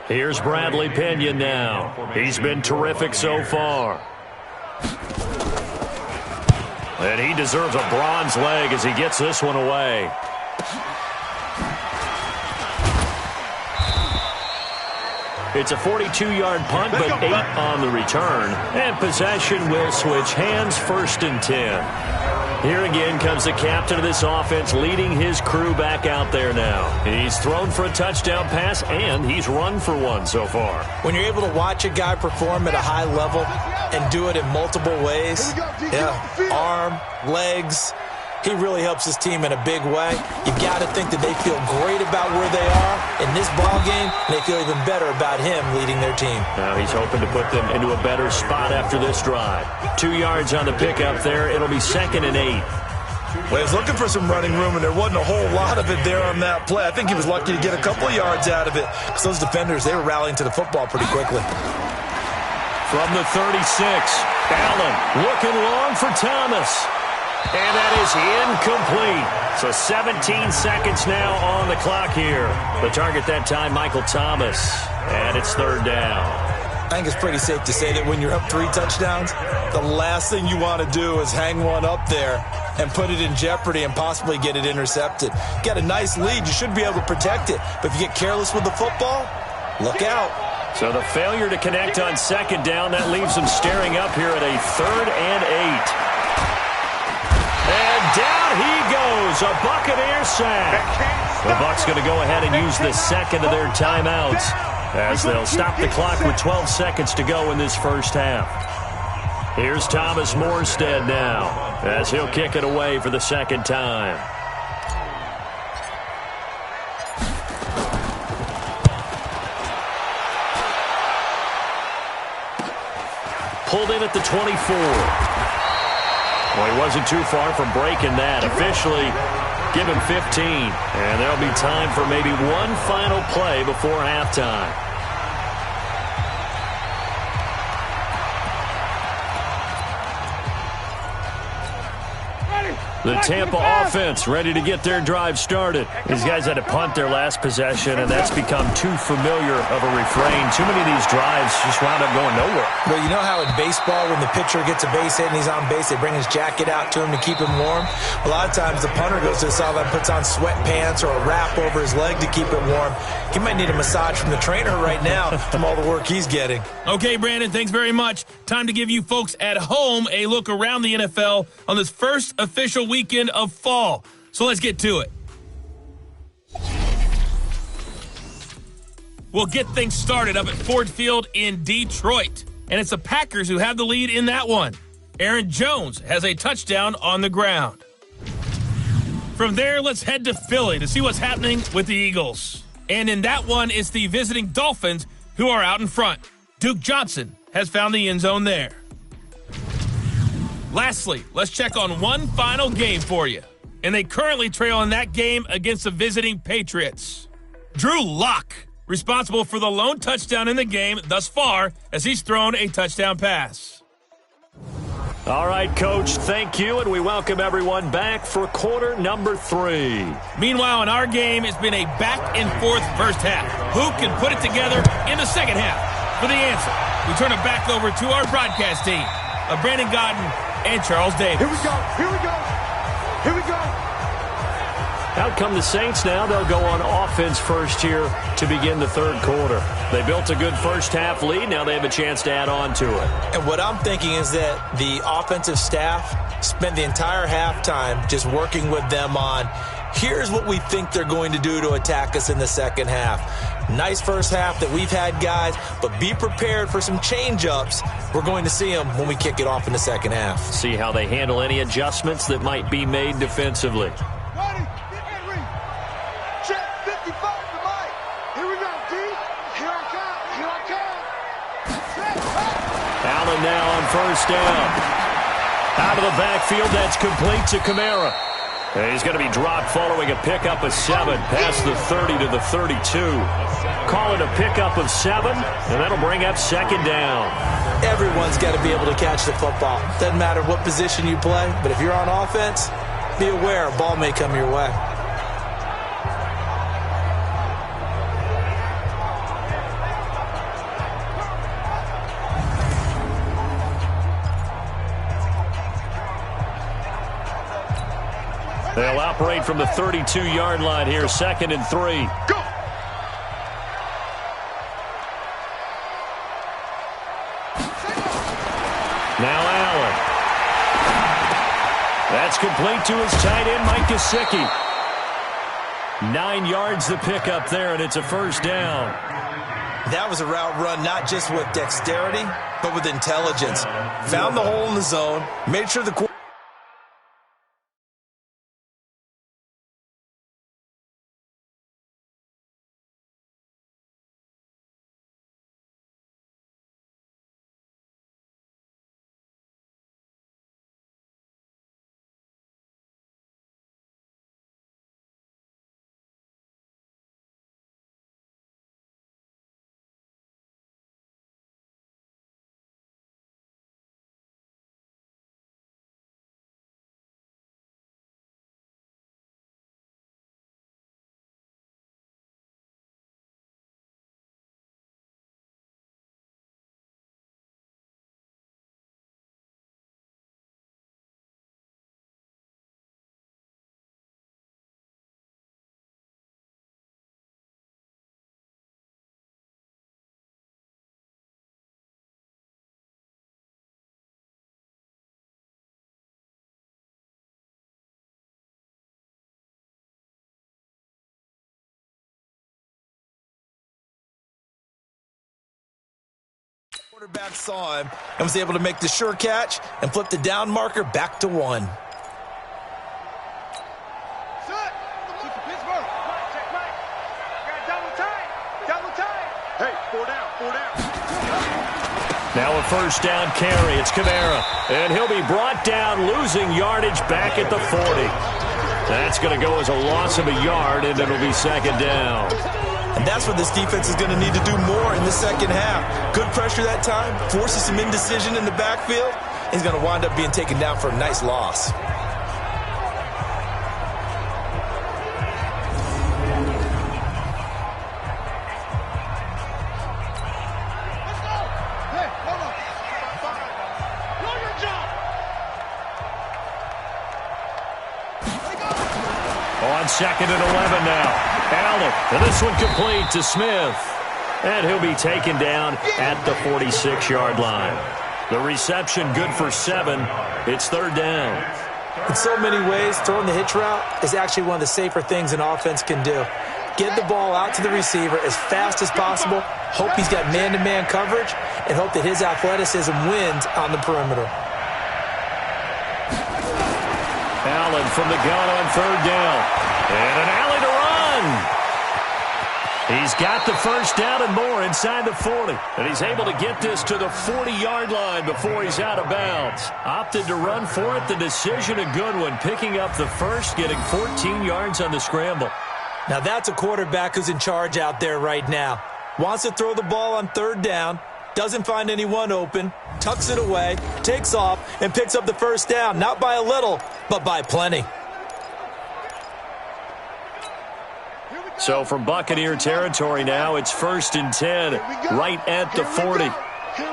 Here's Bradley Pinion now. He's been terrific so far. And he deserves a bronze leg as he gets this one away. It's a 42-yard punt, but 8 on the return. And possession will switch hands, 1st and 10. Here again comes the captain of this offense, leading his crew back out there now. He's thrown for a touchdown pass, and he's run for one so far. When you're able to watch a guy perform at a high level and do it in multiple ways, arm, legs, he really helps his team in a big way. You've got to think that they feel great about where they are in this ball game, and they feel even better about him leading their team. Now he's hoping to put them into a better spot after this drive. 2 yards on the pickup there. It'll be 2nd and 8. Well, he was looking for some running room, and there wasn't a whole lot of it there on that play. I think he was lucky to get a couple of yards out of it because those defenders, they were rallying to the football pretty quickly. From the 36, Allen looking long for Thomas. And that is incomplete. So 17 seconds now on the clock here. The target that time, Michael Thomas. And it's third down. I think it's pretty safe to say that when you're up 3 touchdowns, the last thing you want to do is hang one up there and put it in jeopardy and possibly get it intercepted. Get a nice lead, you should be able to protect it. But if you get careless with the football, look out. So the failure to connect on second down, that leaves them staring up here at a 3rd and 8. And down he goes, a Buccaneer sack. The Bucs going to go ahead and use the second of their timeouts as they'll stop the clock with 12 seconds to go in this first half. Here's Thomas Morstead now as he'll kick it away for the second time. Pulled in at the 24. Well, he wasn't too far from breaking that. Officially, give him 15. And there'll be time for maybe one final play before halftime. The Tampa offense ready to get their drive started. These guys had to punt their last possession, and that's become too familiar of a refrain. Too many of these drives just wound up going nowhere. Well, you know how in baseball, when the pitcher gets a base hit and he's on base, they bring his jacket out to him to keep him warm? A lot of times the punter goes to the sideline, puts on sweatpants or a wrap over his leg to keep it warm. He might need a massage from the trainer right now from all the work he's getting. Okay, Brandon, thanks very much. Time to give you folks at home a look around the NFL on this first official weekend of fall. So let's get to it. We'll get things started up at Ford Field in Detroit. And it's the Packers who have the lead in that one. Aaron Jones has a touchdown on the ground. From there, let's head to Philly to see what's happening with the Eagles. And in that one, it's the visiting Dolphins who are out in front. Duke Johnson has found the end zone there. Lastly, let's check on one final game for you. And they currently trail in that game against the visiting Patriots. Drew Lock, responsible for the lone touchdown in the game thus far as he's thrown a touchdown pass. All right, Coach, thank you, and we welcome everyone back for quarter number 3. Meanwhile, in our game, it's been a back-and-forth first half. Who can put it together in the second half? For the answer, we turn it back over to our broadcast team of Brandon Godden and Charles Davis. Here we go. Here we go. Here we go. Out come the Saints now. They'll go on offense first here to begin the third quarter. They built a good first half lead. Now they have a chance to add on to it. And what I'm thinking is that the offensive staff spent the entire halftime just working with them on, here's what we think they're going to do to attack us in the second half. Nice first half that we've had, guys, but be prepared for some change-ups. We're going to see them when we kick it off in the second half. See how they handle any adjustments that might be made defensively. Ready? Get ready. Check 55 to Mike. Here we go, D. Here I come. Here I come. Set. Allen now on first down. Out of the backfield, that's complete to Kamara. And he's going to be dropped following a pickup of 7 past the 30 to the 32. Call it a pickup of 7, and that'll bring up second down. Everyone's got to be able to catch the football. Doesn't matter what position you play, but if you're on offense, be aware a ball may come your way. They'll operate from the 32-yard line here, 2nd and 3. Go. Now Allen. That's complete to his tight end, Mike Gesicki. 9 yards the pickup there, and it's a first down. That was a route run not just with dexterity, but with intelligence. Found the hole in the zone, made sure the Quarterback saw him and was able to make the sure catch and flip the down marker back to 1. Hey, 4 down, 4 down. Now a first down carry. It's Kamara. And he'll be brought down, losing yardage back at the 40. That's going to go as a loss of a yard, and it'll be second down. And that's what this defense is going to need to do more in the second half. Good pressure that time, forces some indecision in the backfield. He's going to wind up being taken down for a nice loss. On 2nd and 11 now. Allen, and this one complete to Smith. And he'll be taken down at the 46-yard line. The reception good for 7. It's 3rd down. In so many ways, throwing the hitch route is actually one of the safer things an offense can do. Get the ball out to the receiver as fast as possible, hope he's got man-to-man coverage, and hope that his athleticism wins on the perimeter. Allen from the gun on 3rd down. And an alley to run. He's got the first down and more inside the 40. And he's able to get this to the 40-yard line before he's out of bounds. Opted to run for it. The decision a good one. Picking up the first, getting 14 yards on the scramble. Now that's a quarterback who's in charge out there right now. Wants to throw the ball on 3rd down. Doesn't find anyone open. Tucks it away. Takes off and picks up the first down. Not by a little, but by plenty. So from Buccaneer territory now, it's 1st and 10, right at the 40. Here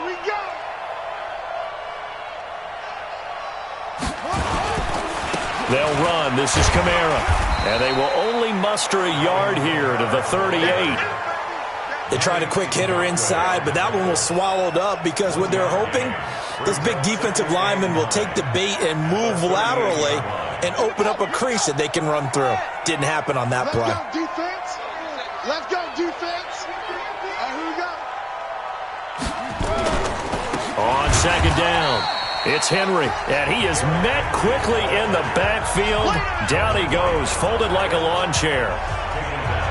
we go. They'll run. This is Kamara. And they will only muster a yard here to the 38. They tried a quick hitter inside, but that one was swallowed up because what they're hoping, this big defensive lineman will take the bait and move laterally and open up a crease that they can run through. Didn't happen on that play. Let's go, defense. Let's go, defense. Here we go. On 2nd down, it's Henry, and he is met quickly in the backfield. Down he goes, folded like a lawn chair.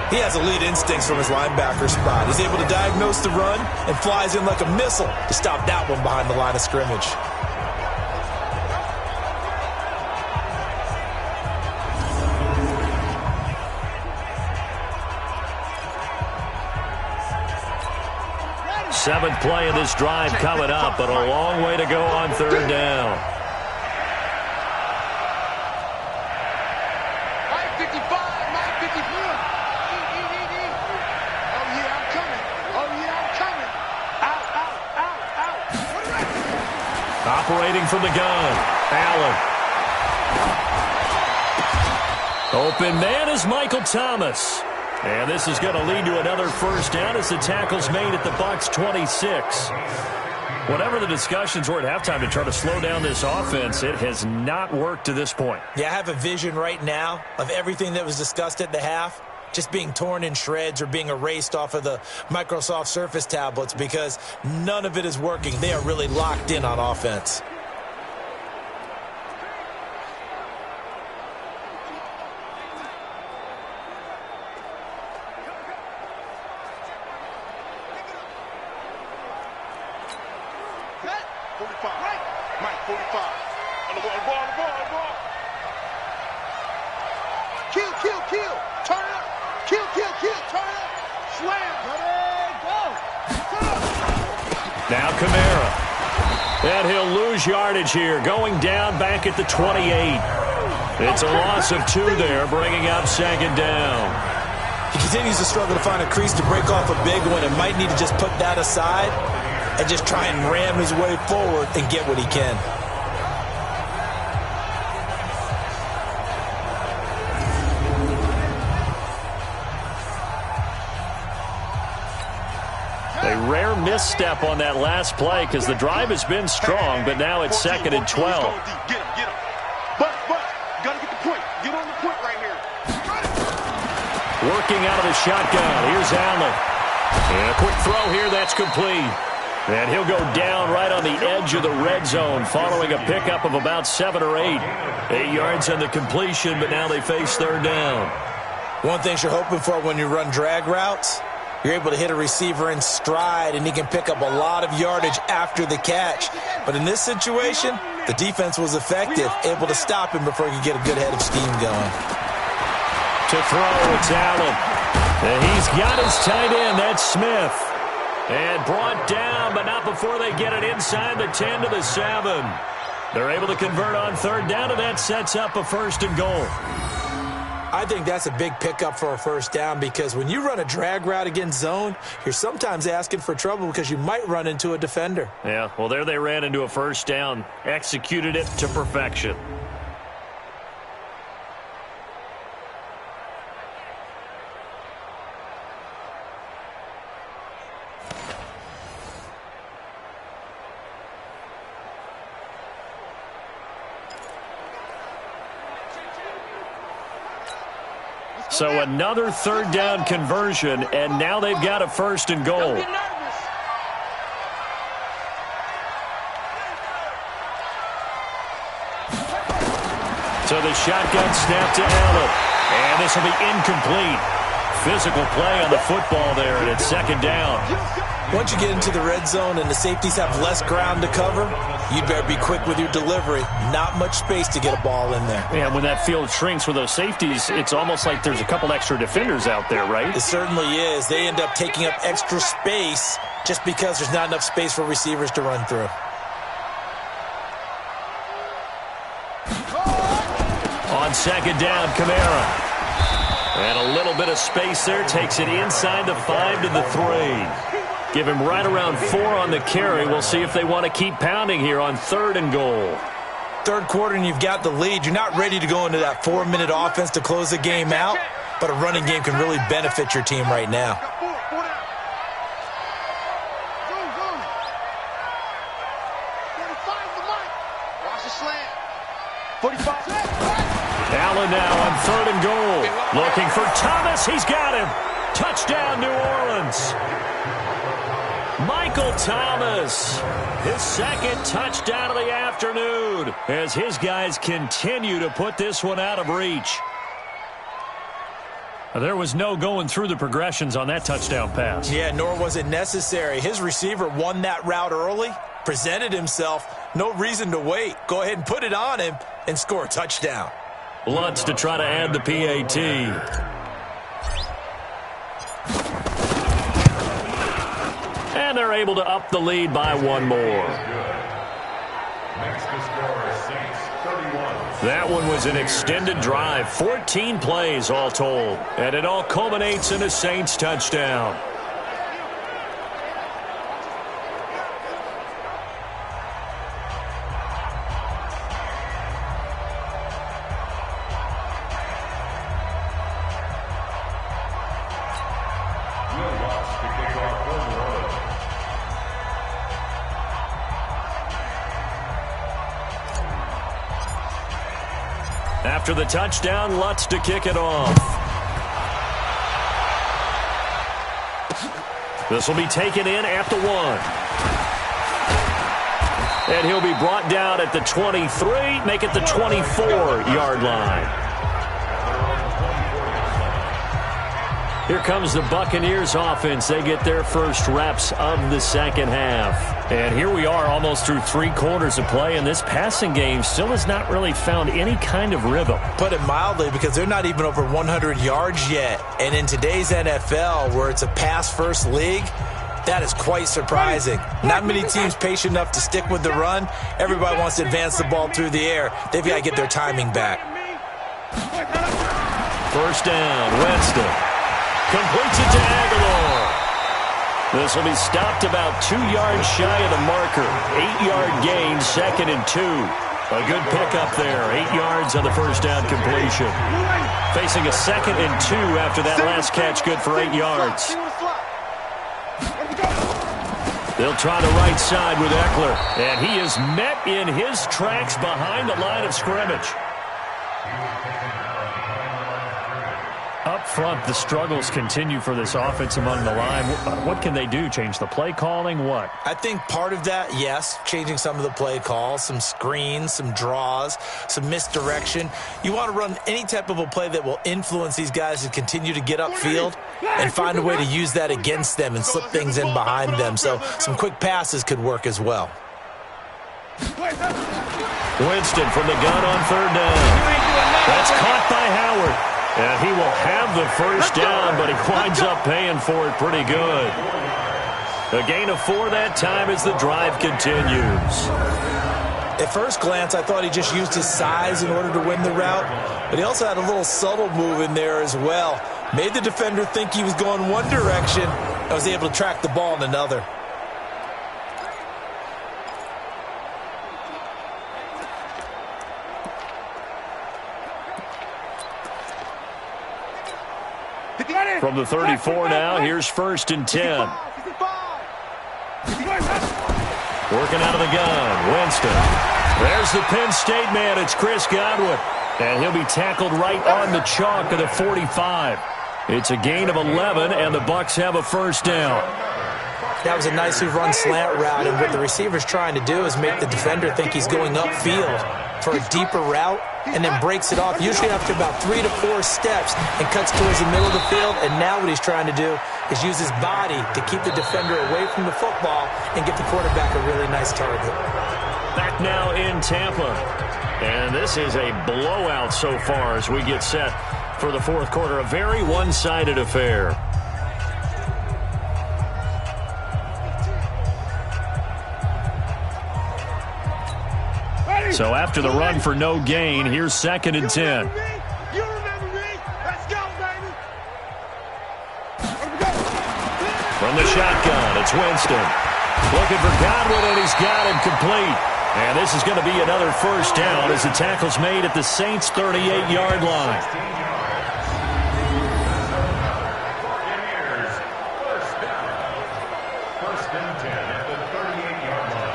He has elite instincts from his linebacker spot. He's able to diagnose the run and flies in like a missile to stop that one behind the line of scrimmage. Seventh play of this drive coming up, but a long way to go on 3rd down. Operating from the gun, Allen. Open man is Michael Thomas. And this is going to lead to another first down as the tackle's made at the Bucs 26. Whatever the discussions were at halftime to try to slow down this offense, it has not worked to this point. Yeah, I have a vision right now of everything that was discussed at the half just being torn in shreds or being erased off of the Microsoft Surface tablets because none of it is working. They are really locked in on offense. Now Kamara. And he'll lose yardage here, going down back at the 28. It's a loss of 2 there, bringing up 2nd down. He continues to struggle to find a crease to break off a big one and might need to just put that aside and just try and ram his way forward and get what he can. A rare misstep on that last play because the drive has been strong, but now it's 2nd and 12. Get him, get him. But, you got to get the point. Get on the point right here. Working out of the shotgun. Here's Allen. And a quick throw here, that's complete. And he'll go down right on the edge of the red zone following a pickup of about 7 or 8. 8 yards on the completion, but now they face third down. One thing you're hoping for when you run drag routes, you're able to hit a receiver in stride, and he can pick up a lot of yardage after the catch. But in this situation, the defense was effective, able to stop him before he could get a good head of steam going. To throw, it's Allen. And he's got his tight end, that's Smith. And brought down, but not before they get it inside the 10 to the 7. They're able to convert on third down, and that sets up a 1st and goal. I think that's a big pickup for a 1st down, because when you run a drag route against zone, you're sometimes asking for trouble because you might run into a defender. Yeah, well, there they ran into a 1st down, executed it to perfection. So another 3rd down conversion, and now they've got a 1st and goal. So the shotgun snap to Allen, and this will be incomplete. Physical play on the football there, and it's 2nd down. Once you get into the red zone and the safeties have less ground to cover, you'd better be quick with your delivery. Not much space to get a ball in there. Yeah, when that field shrinks with those safeties, it's almost like there's a couple extra defenders out there, right? It certainly is. They end up taking up extra space just because there's not enough space for receivers to run through. On 2nd down, Kamara. And a little bit of space there, takes it inside the 5 to the 3. Give him right around 4 on the carry. We'll see if they want to keep pounding here on 3rd and goal. 3rd quarter and you've got the lead. You're not ready to go into that 4-minute offense to close the game out, but a running game can really benefit your team right now. Allen now on 3rd and goal. Looking for Thomas. He's got him. Touchdown, New Orleans. Michael Thomas, his 2nd touchdown of the afternoon, as his guys continue to put this one out of reach. There was no going through the progressions on that touchdown pass. Yeah, nor was it necessary. His receiver won that route early, presented himself, no reason to wait. Go ahead and put it on him and score a touchdown. Lutz to try to add the PAT. And they're able to up the lead by 1 more. Next to score, Saints 31. That one was an extended drive, 14 plays all told. And it all culminates in a Saints touchdown. After the touchdown, Lutz to kick it off. This will be taken in at the 1. And he'll be brought down at the 23, make it the 24-yard line. Here comes the Buccaneers offense. They get their first reps of the 2nd half. And here we are almost through 3 quarters of play, and this passing game still has not really found any kind of rhythm. Put it mildly, because they're not even over 100 yards yet. And in today's NFL, where it's a pass-first league, that is quite surprising. Not many teams patient enough to stick with the run. Everybody wants to advance the ball through the air. They've got to get their timing back. 1st down, Winston. Completes it to Aguilar. This will be stopped about 2 yards shy of the marker. 8-yard gain, 2nd and 2. A good pickup there. 8 yards on the 1st down completion. Facing a 2nd and 2 after that last catch, good for 8 yards. They'll try the right side with Eckler. And he is met in his tracks behind the line of scrimmage. Up front, the struggles continue for this offense among the line. What can they do? Change the play calling? What? I think part of that, yes, changing some of the play calls, some screens, some draws, some misdirection. You want to run any type of a play that will influence these guys to continue to get upfield and find a way to use that against them and slip things in behind them. So some quick passes could work as well. Winston from the gun on third down. That's caught by Howard. And he will have the first down, but he winds up paying for it pretty good. A gain of 4 that time as the drive continues. At first glance, I thought he just used his size in order to win the route, but he also had a little subtle move in there as well. Made the defender think he was going one direction and was able to track the ball in another. From the 34 now, here's 1st and 10. Working out of the gun, Winston. There's the Penn State man, it's Chris Godwin. And he'll be tackled right on the chalk of the 45. It's a gain of 11, and the Bucs have a first down. That was a nicely run slant route, and what the receiver's trying to do is make the defender think he's going upfield for a deeper route, and then breaks it off, usually after about 3 to 4 steps, and cuts towards the middle of the field. And now what he's trying to do is use his body to keep the defender away from the football and get the quarterback a really nice target. Back now in Tampa. And this is a blowout so far as we get set for the fourth quarter. A very one-sided affair. So after the run for no gain, here's 2nd and 10. You remember me? Let's go, baby. From the shotgun, it's Winston. Looking for Godwin, and he's got him complete. And this is going to be another first down as the tackle's made at the Saints' 38-yard line. First and 10 at the 38-yard line.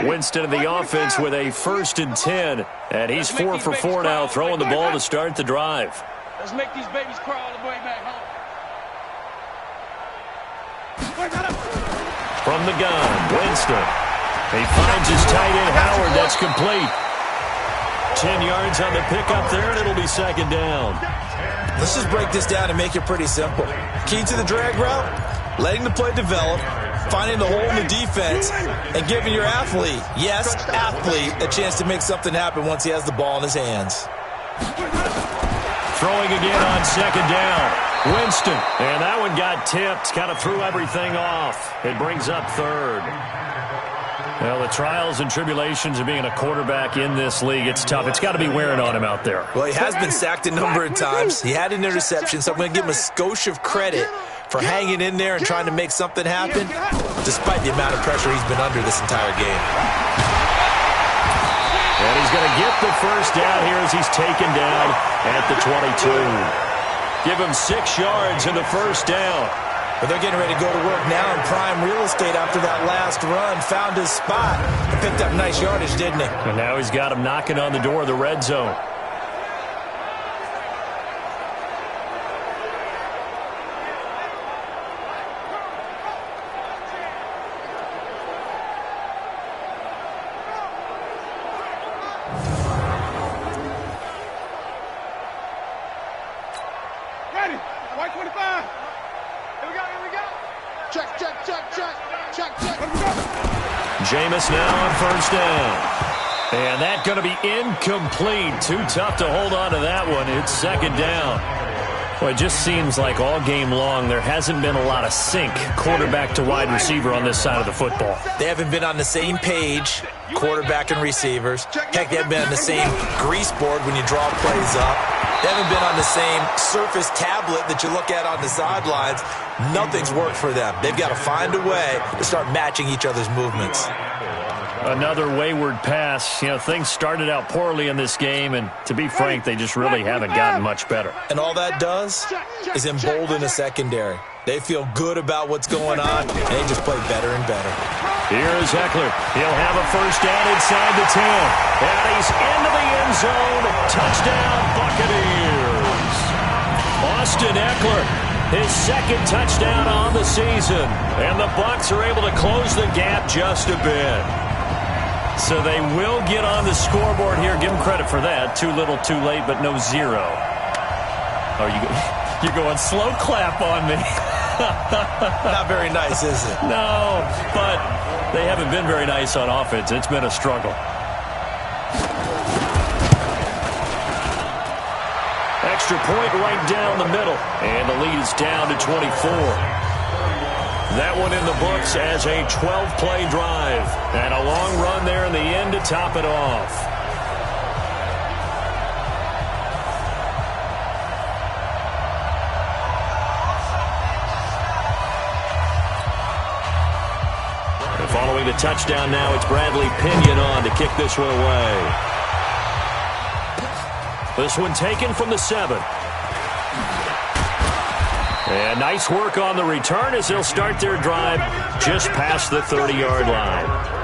Winston of the offense with a 1st and 10. And he's 4 for 4 now, throwing the ball to start the drive. Let's make these babies crawl all the way back home. From the gun, Winston. He finds his tight end, Howard. That's complete. 10 yards on the pickup there, and it'll be 2nd down. Let's just break this down and make it pretty simple. Key to the drag route, letting the play develop, finding the hole in the defense, and giving your athlete, yes, athlete, a chance to make something happen once he has the ball in his hands. Throwing again on 2nd down. Winston. And that one got tipped. Kind of threw everything off. It brings up 3rd. Well, the trials and tribulations of being a quarterback in this league, it's tough. It's got to be wearing on him out there. Well, he has been sacked a number of times. He had an interception, so I'm going to give him a skosh of credit for hanging in there and trying to make something happen, despite the amount of pressure he's been under this entire game. And he's going to get the first down here as he's taken down at the 22. Give him 6 yards in the first down. But they're getting ready to go to work now in prime real estate after that last run. Found his spot and picked up nice yardage, didn't he? And now he's got him knocking on the door of the red zone. Ready. White 25. Here we go. Check. Jameis now on first down. And that's going to be incomplete. Too tough to hold on to that one. It's 2nd down. Well, it just seems like all game long there hasn't been a lot of sync quarterback to wide receiver on this side of the football. They haven't been on the same page, quarterback and receivers. Heck, they haven't been on the same grease board when you draw plays up. They haven't been on the same surface tablet that you look at on the sidelines. Nothing's worked for them. They've got to find a way to start matching each other's movements. Another wayward pass. You know, things started out poorly in this game, and to be frank, they just really haven't gotten much better. And all that does is embolden a secondary. They feel good about what's going on, and they just play better and better. Here's Eckler. He'll have a first down inside the 10. And he's into the end zone. Touchdown, Buccaneers. Austin Eckler, his second touchdown on the season. And the Bucs are able to close the gap just a bit. So they will get on the scoreboard here. Give them credit for that. Too little, too late, but no zero. Oh, you're going slow clap on me. Not very nice, is it? No, but they haven't been very nice on offense. It's been a struggle. Extra point right down the middle, and the lead is down to 24. That one in the books as a 12-play drive, and a long run there in the end to top it off. Following the touchdown now, it's Bradley Pinion on to kick this one away. This one taken from the 7. And nice work on the return as they'll start their drive just past the 30-yard line.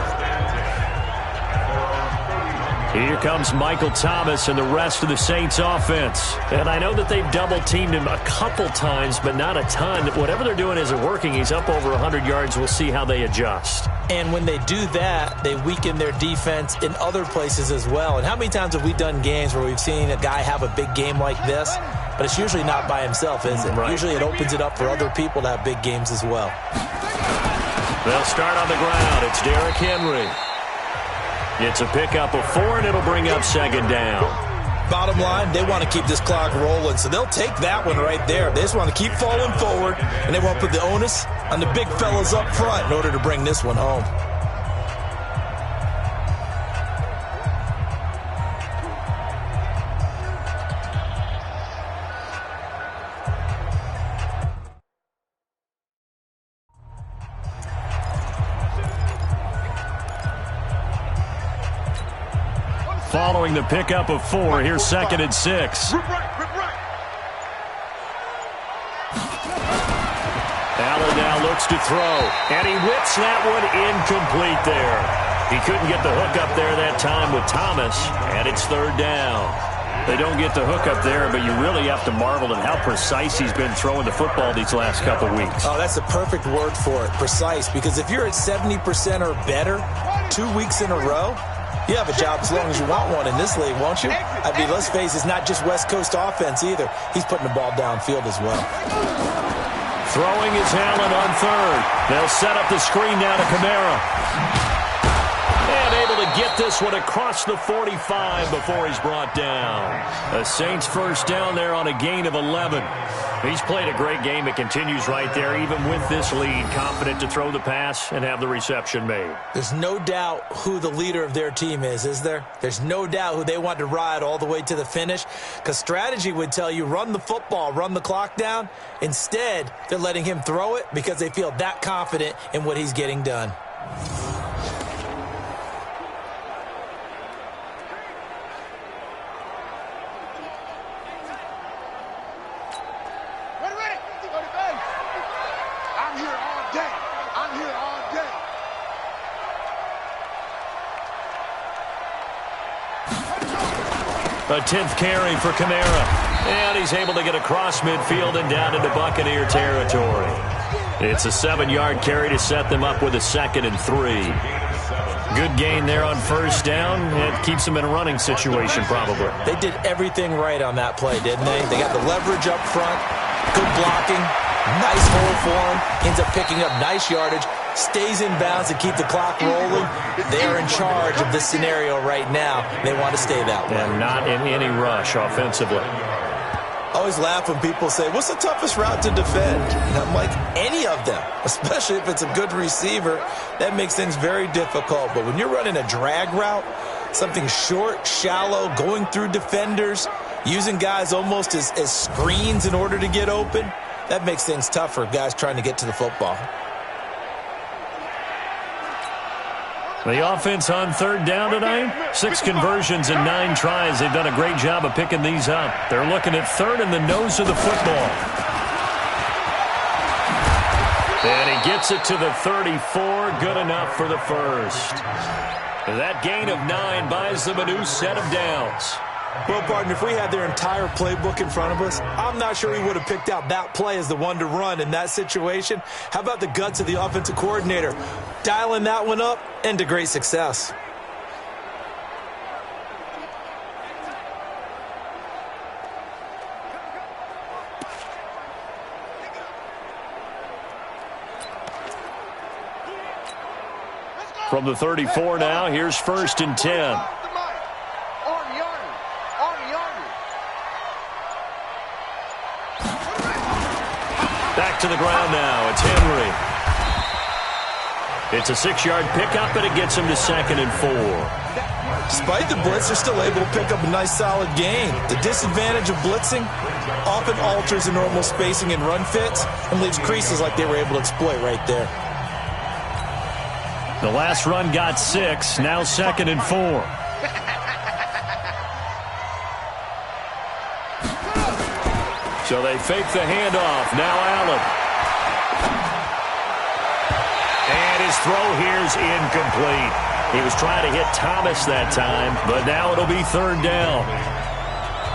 Here comes Michael Thomas and the rest of the Saints offense. And I know that they've double-teamed him a couple times, but not a ton. Whatever they're doing isn't working. He's up over 100 yards. We'll see how they adjust. And when they do that, they weaken their defense in other places as well. And how many times have we done games where we've seen a guy have a big game like this? But it's usually not by himself, is it? Right. Usually it opens it up for other people to have big games as well. They'll start on the ground. It's Derrick Henry. It's a pickup of 4, and it'll bring up second down. Bottom line, they want to keep this clock rolling, so they'll take that one right there. They just want to keep falling forward, and they want to put the onus on the big fellas up front in order to bring this one home. Following the pickup of 4, here's 2nd and 6. Allen now looks to throw, and he whips that one incomplete there. He couldn't get the hook up there that time with Thomas, and it's 3rd down. They don't get the hook up there, but you really have to marvel at how precise he's been throwing the football these last couple weeks. Oh, that's a perfect word for it, precise, because if you're at 70% or better 2 weeks in a row, you have a job as long as you want one in this league, won't you? I mean, let's face it, it's not just West Coast offense either. He's putting the ball downfield as well. Throwing is Allen on 3rd. They'll set up the screen now to Kamara. And able to get this one across the 45 before he's brought down. The Saints first down there on a gain of 11. He's played a great game. It continues right there, even with this lead. Confident to throw the pass and have the reception made. There's no doubt who the leader of their team is there? There's no doubt who they want to ride all the way to the finish, because strategy would tell you run the football, run the clock down. Instead, they're letting him throw it because they feel that confident in what he's getting done. A 10th carry for Kamara. And he's able to get across midfield and down into Buccaneer territory. It's a 7-yard carry to set them up with a 2nd and 3. Good gain there on first down. It keeps them in a running situation probably. They did everything right on that play, didn't they? They got the leverage up front, good blocking, nice hole for him, ends up picking up nice yardage, stays in bounds to keep the clock rolling. They are in charge of this scenario right now. They want to stay that way. And not in any rush offensively. I always laugh when people say, what's the toughest route to defend? And I'm like, any of them, especially if it's a good receiver. That makes things very difficult. But when you're running a drag route, something short, shallow, going through defenders, using guys almost as screens in order to get open, that makes things tough for guys trying to get to the football. The offense on 3rd down tonight, 6 conversions and 9 tries. They've done a great job of picking these up. They're looking at 3rd in the nose of the football. And he gets it to the 34. Good enough for the first. That gain of 9 buys them a new set of downs. Well, partner, if we had their entire playbook in front of us, I'm not sure he would have picked out that play as the one to run in that situation. How about the guts of the offensive coordinator? Dialing that one up into great success. From the 34 now, here's 1st and 10. Back to the ground now. It's Henry. It's a 6-yard pickup, and it gets him to 2nd and 4. Despite the blitz, they're still able to pick up a nice, solid gain. The disadvantage of blitzing often alters the normal spacing and run fits and leaves creases like they were able to exploit right there. The last run got 6, now 2nd and 4. So they fake the handoff. Now Allen. And his throw here's incomplete. He was trying to hit Thomas that time, but now it'll be 3rd down.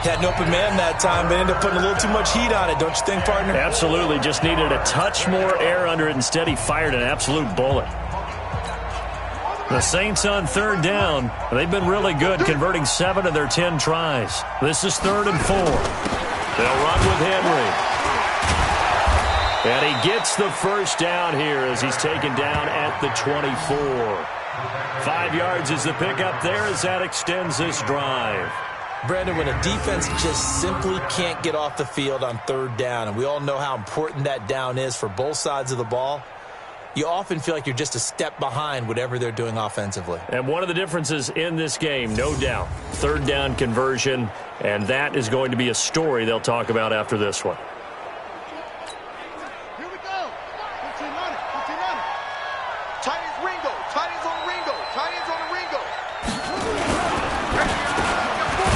Had an open man that time, but ended up putting a little too much heat on it, don't you think, partner? Absolutely. Just needed a touch more air under it. Instead, he fired an absolute bullet. The Saints on 3rd down. They've been really good, converting 7 of their 10 tries. This is 3rd and 4. They'll run with Henry. And he gets the first down here as he's taken down at the 24. 5 yards is the pickup there as that extends this drive. Brandon, when a defense just simply can't get off the field on 3rd down, and we all know how important that down is for both sides of the ball, you often feel like you're just a step behind whatever they're doing offensively. And one of the differences in this game, no doubt, 3rd down conversion, and that is going to be a story they'll talk about after this one. Here we go. 15 on it. Tight ends Ringo. Tight ends on Ringo. Tight ends on the Ringo.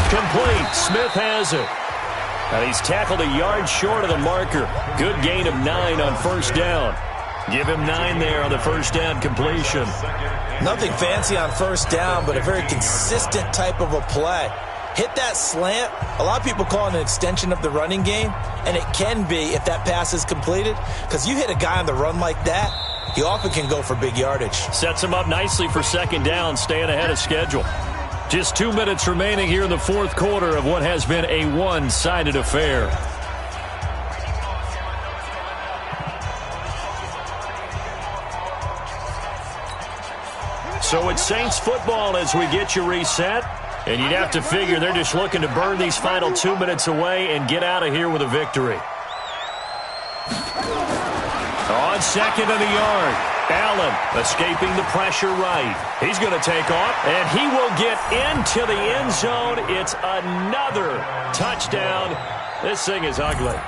Complete. Smith has it. And he's tackled a yard short of the marker. Good gain of 9 on 1st down. Give him 9 there on the 1st down completion. Nothing fancy on 1st down, but a very consistent type of a play. Hit that slant. A lot of people call it an extension of the running game, and it can be if that pass is completed, because you hit a guy on the run like that, he often can go for big yardage. Sets him up nicely for 2nd down, staying ahead of schedule. Just 2 minutes remaining here in the 4th quarter of what has been a one-sided affair. So it's Saints football as we get you reset. And you'd have to figure they're just looking to burn these final 2 minutes away and get out of here with a victory. On 2nd and a yard. Allen escaping the pressure right. He's going to take off, and he will get into the end zone. It's another touchdown. This thing is ugly.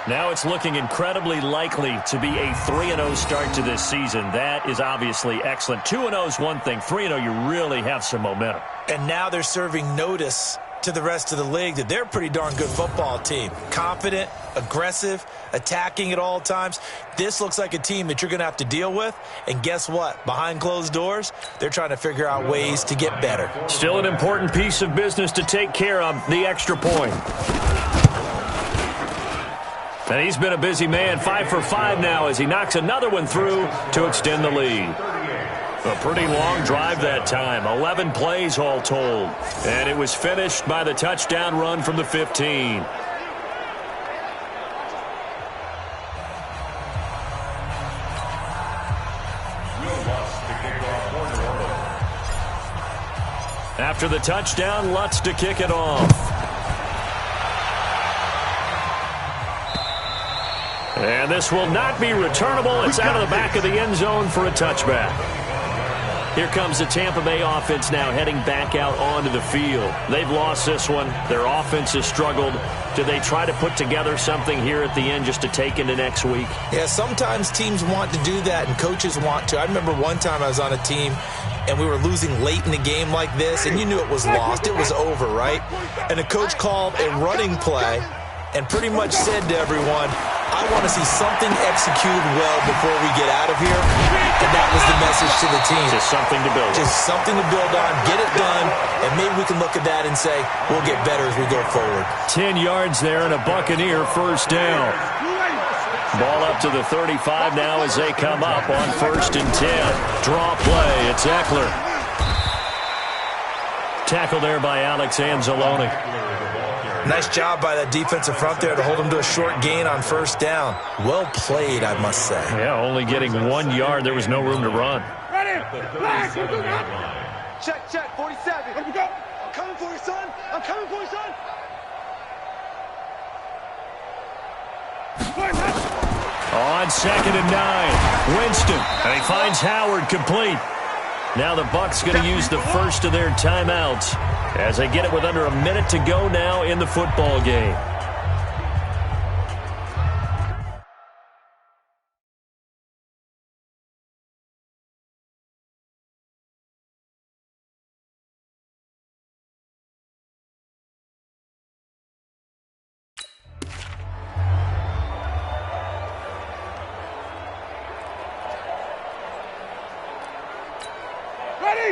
Now it's looking incredibly likely to be a 3-0 start to this season. That is obviously excellent. 2-0 is one thing. 3-0, you really have some momentum. And now they're serving notice to the rest of the league that they're a pretty darn good football team. Confident, aggressive, attacking at all times. This looks like a team that you're going to have to deal with. And guess what? Behind closed doors, they're trying to figure out ways to get better. Still an important piece of business to take care of, the extra point. And he's been a busy man, 5 for 5 now as he knocks another one through to extend the lead. A pretty long drive that time, 11 plays all told. And it was finished by the touchdown run from the 15. After the touchdown, Lutz to kick it off. And this will not be returnable. It's out of the back of the end zone for a touchback. Here comes the Tampa Bay offense now heading back out onto the field. They've lost this one. Their offense has struggled. Do they try to put together something here at the end just to take into next week? Yeah, sometimes teams want to do that and coaches want to. I remember one time I was on a team and we were losing late in the game like this, and you knew it was lost. It was over, right? And the coach called a running play and pretty much said to everyone, I want to see something executed well before we get out of here. And that was the message to the team. Just something to build on. Just something to build on, get it done, and maybe we can look at that and say, we'll get better as we go forward. 10 yards there and a Buccaneer first down. Ball up to the 35 now as they come up on 1st and 10. Draw play. It's Eckler. Tackle there by Alex Anzalone. Nice job by that defensive front there to hold him to a short gain on 1st down. Well played, I must say. Yeah, only getting 1 yard. There was no room to run. Check, 47. Let me go. I'm coming for you, son. I'm coming for you, son. On 2nd and 9, Winston, and he finds Howard complete. Now the Bucs going to use the first of their timeouts as they get it with under a minute to go now in the football game.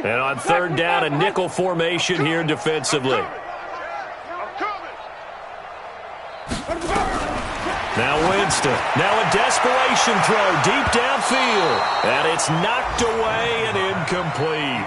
And on 3rd down, a nickel formation here defensively. Now Winston. Now a desperation throw deep downfield. And it's knocked away and incomplete.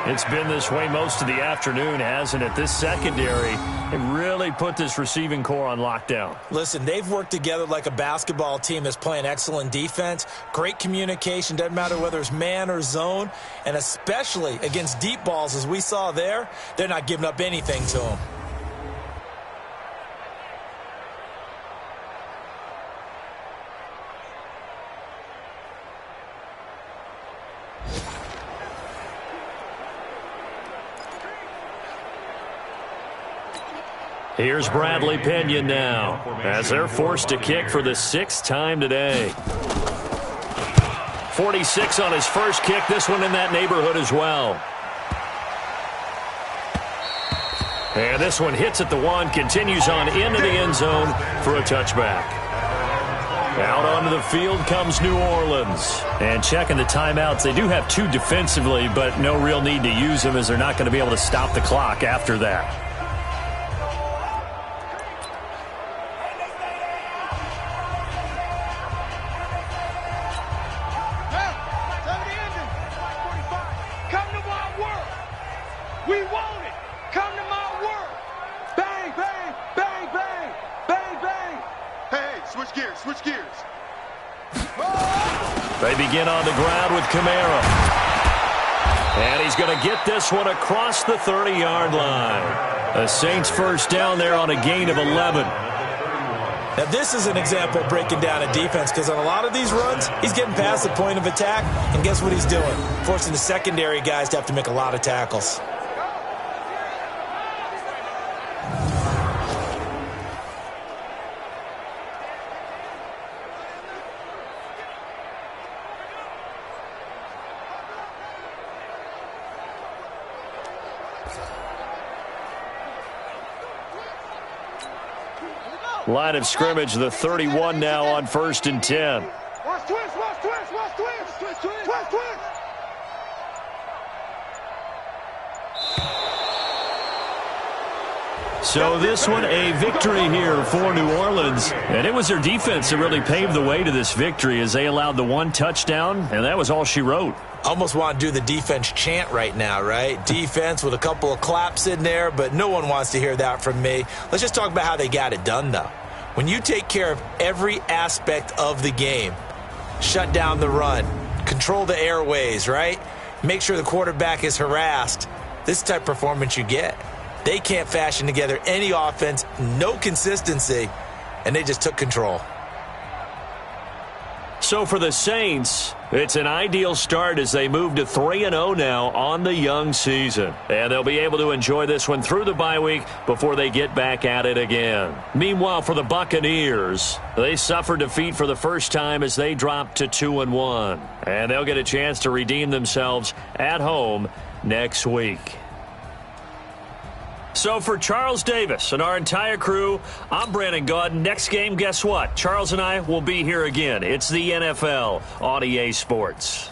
It's been this way most of the afternoon, hasn't it? This secondary, they really put this receiving core on lockdown. Listen, they've worked together like a basketball team that's playing excellent defense. Great communication, doesn't matter whether it's man or zone. And especially against deep balls, as we saw there, they're not giving up anything to them. Here's Bradley Pinion now as they're forced to kick for the 6th time today. 46 on his first kick, this one in that neighborhood as well. And this one hits at the 1, continues on into the end zone for a touchback. Out onto the field comes New Orleans. And checking the timeouts, they do have 2 defensively, but no real need to use them as they're not going to be able to stop the clock after that. They begin on the ground with Kamara. And he's going to get this one across the 30-yard line. The Saints first down there on a gain of 11. Now, this is an example of breaking down a defense because on a lot of these runs, he's getting past the point of attack, and guess what he's doing? Forcing the secondary guys to have to make a lot of tackles. Line of scrimmage, the 31 now on 1st and 10. Watch twist, watch twist, watch twist, twist, twist, twist, twist. So this one a victory here for New Orleans. And it was their defense that really paved the way to this victory as they allowed the 1 touchdown, and that was all she wrote. Almost want to do the defense chant right now, right? Defense with a couple of claps in there, but no one wants to hear that from me. Let's just talk about how they got it done, though. When you take care of every aspect of the game, shut down the run, control the airways, right? Make sure the quarterback is harassed. This type of performance you get. They can't fashion together any offense, no consistency, and they just took control. So for the Saints, it's an ideal start as they move to 3-0 now on the young season. And they'll be able to enjoy this one through the bye week before they get back at it again. Meanwhile, for the Buccaneers, they suffered defeat for the first time as they dropped to 2-1. And they'll get a chance to redeem themselves at home next week. So for Charles Davis and our entire crew, I'm Brandon Gaudin. Next game, guess what? Charles and I will be here again. It's the NFL on EA Sports.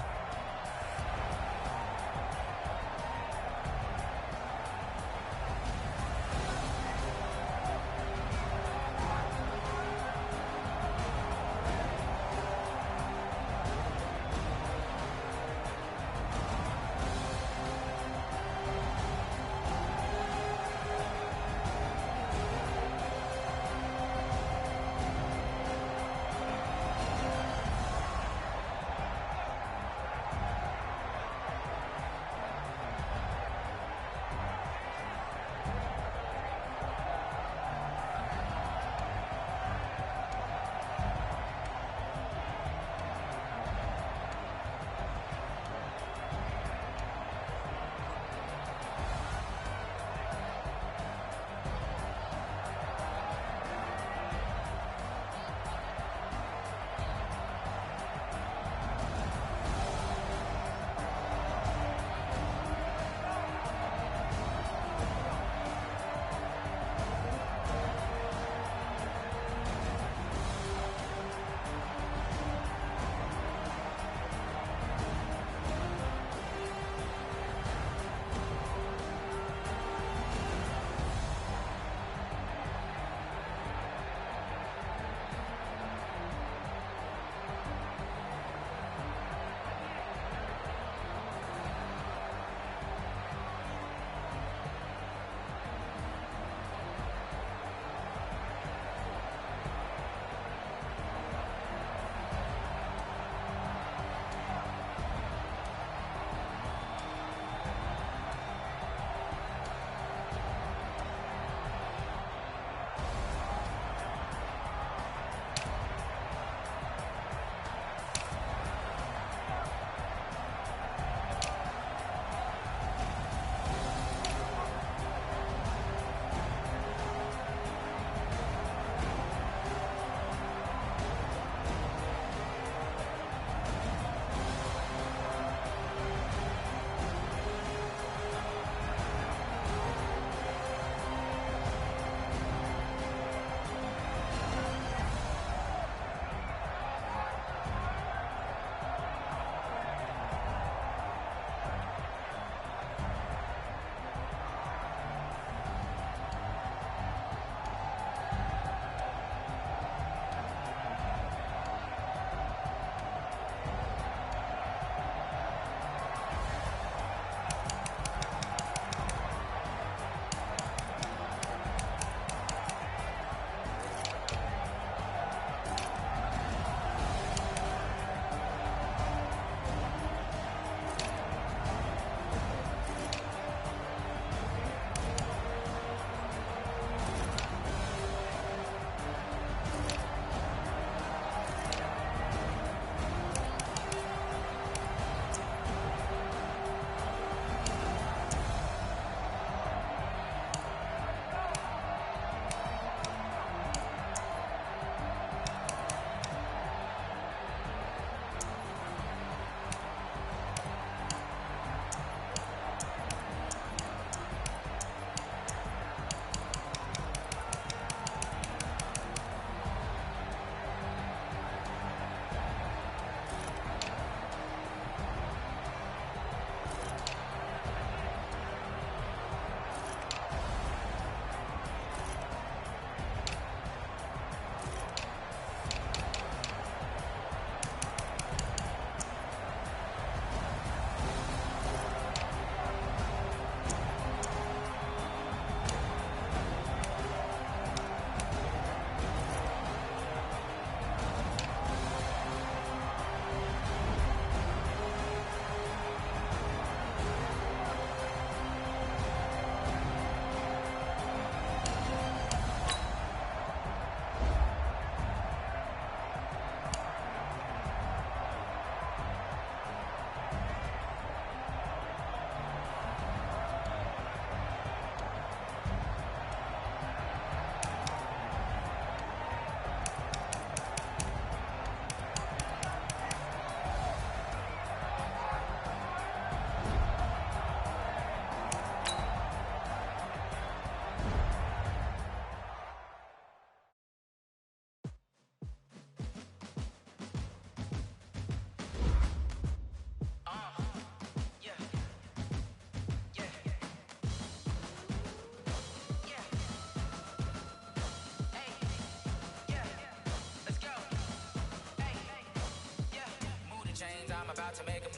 to make a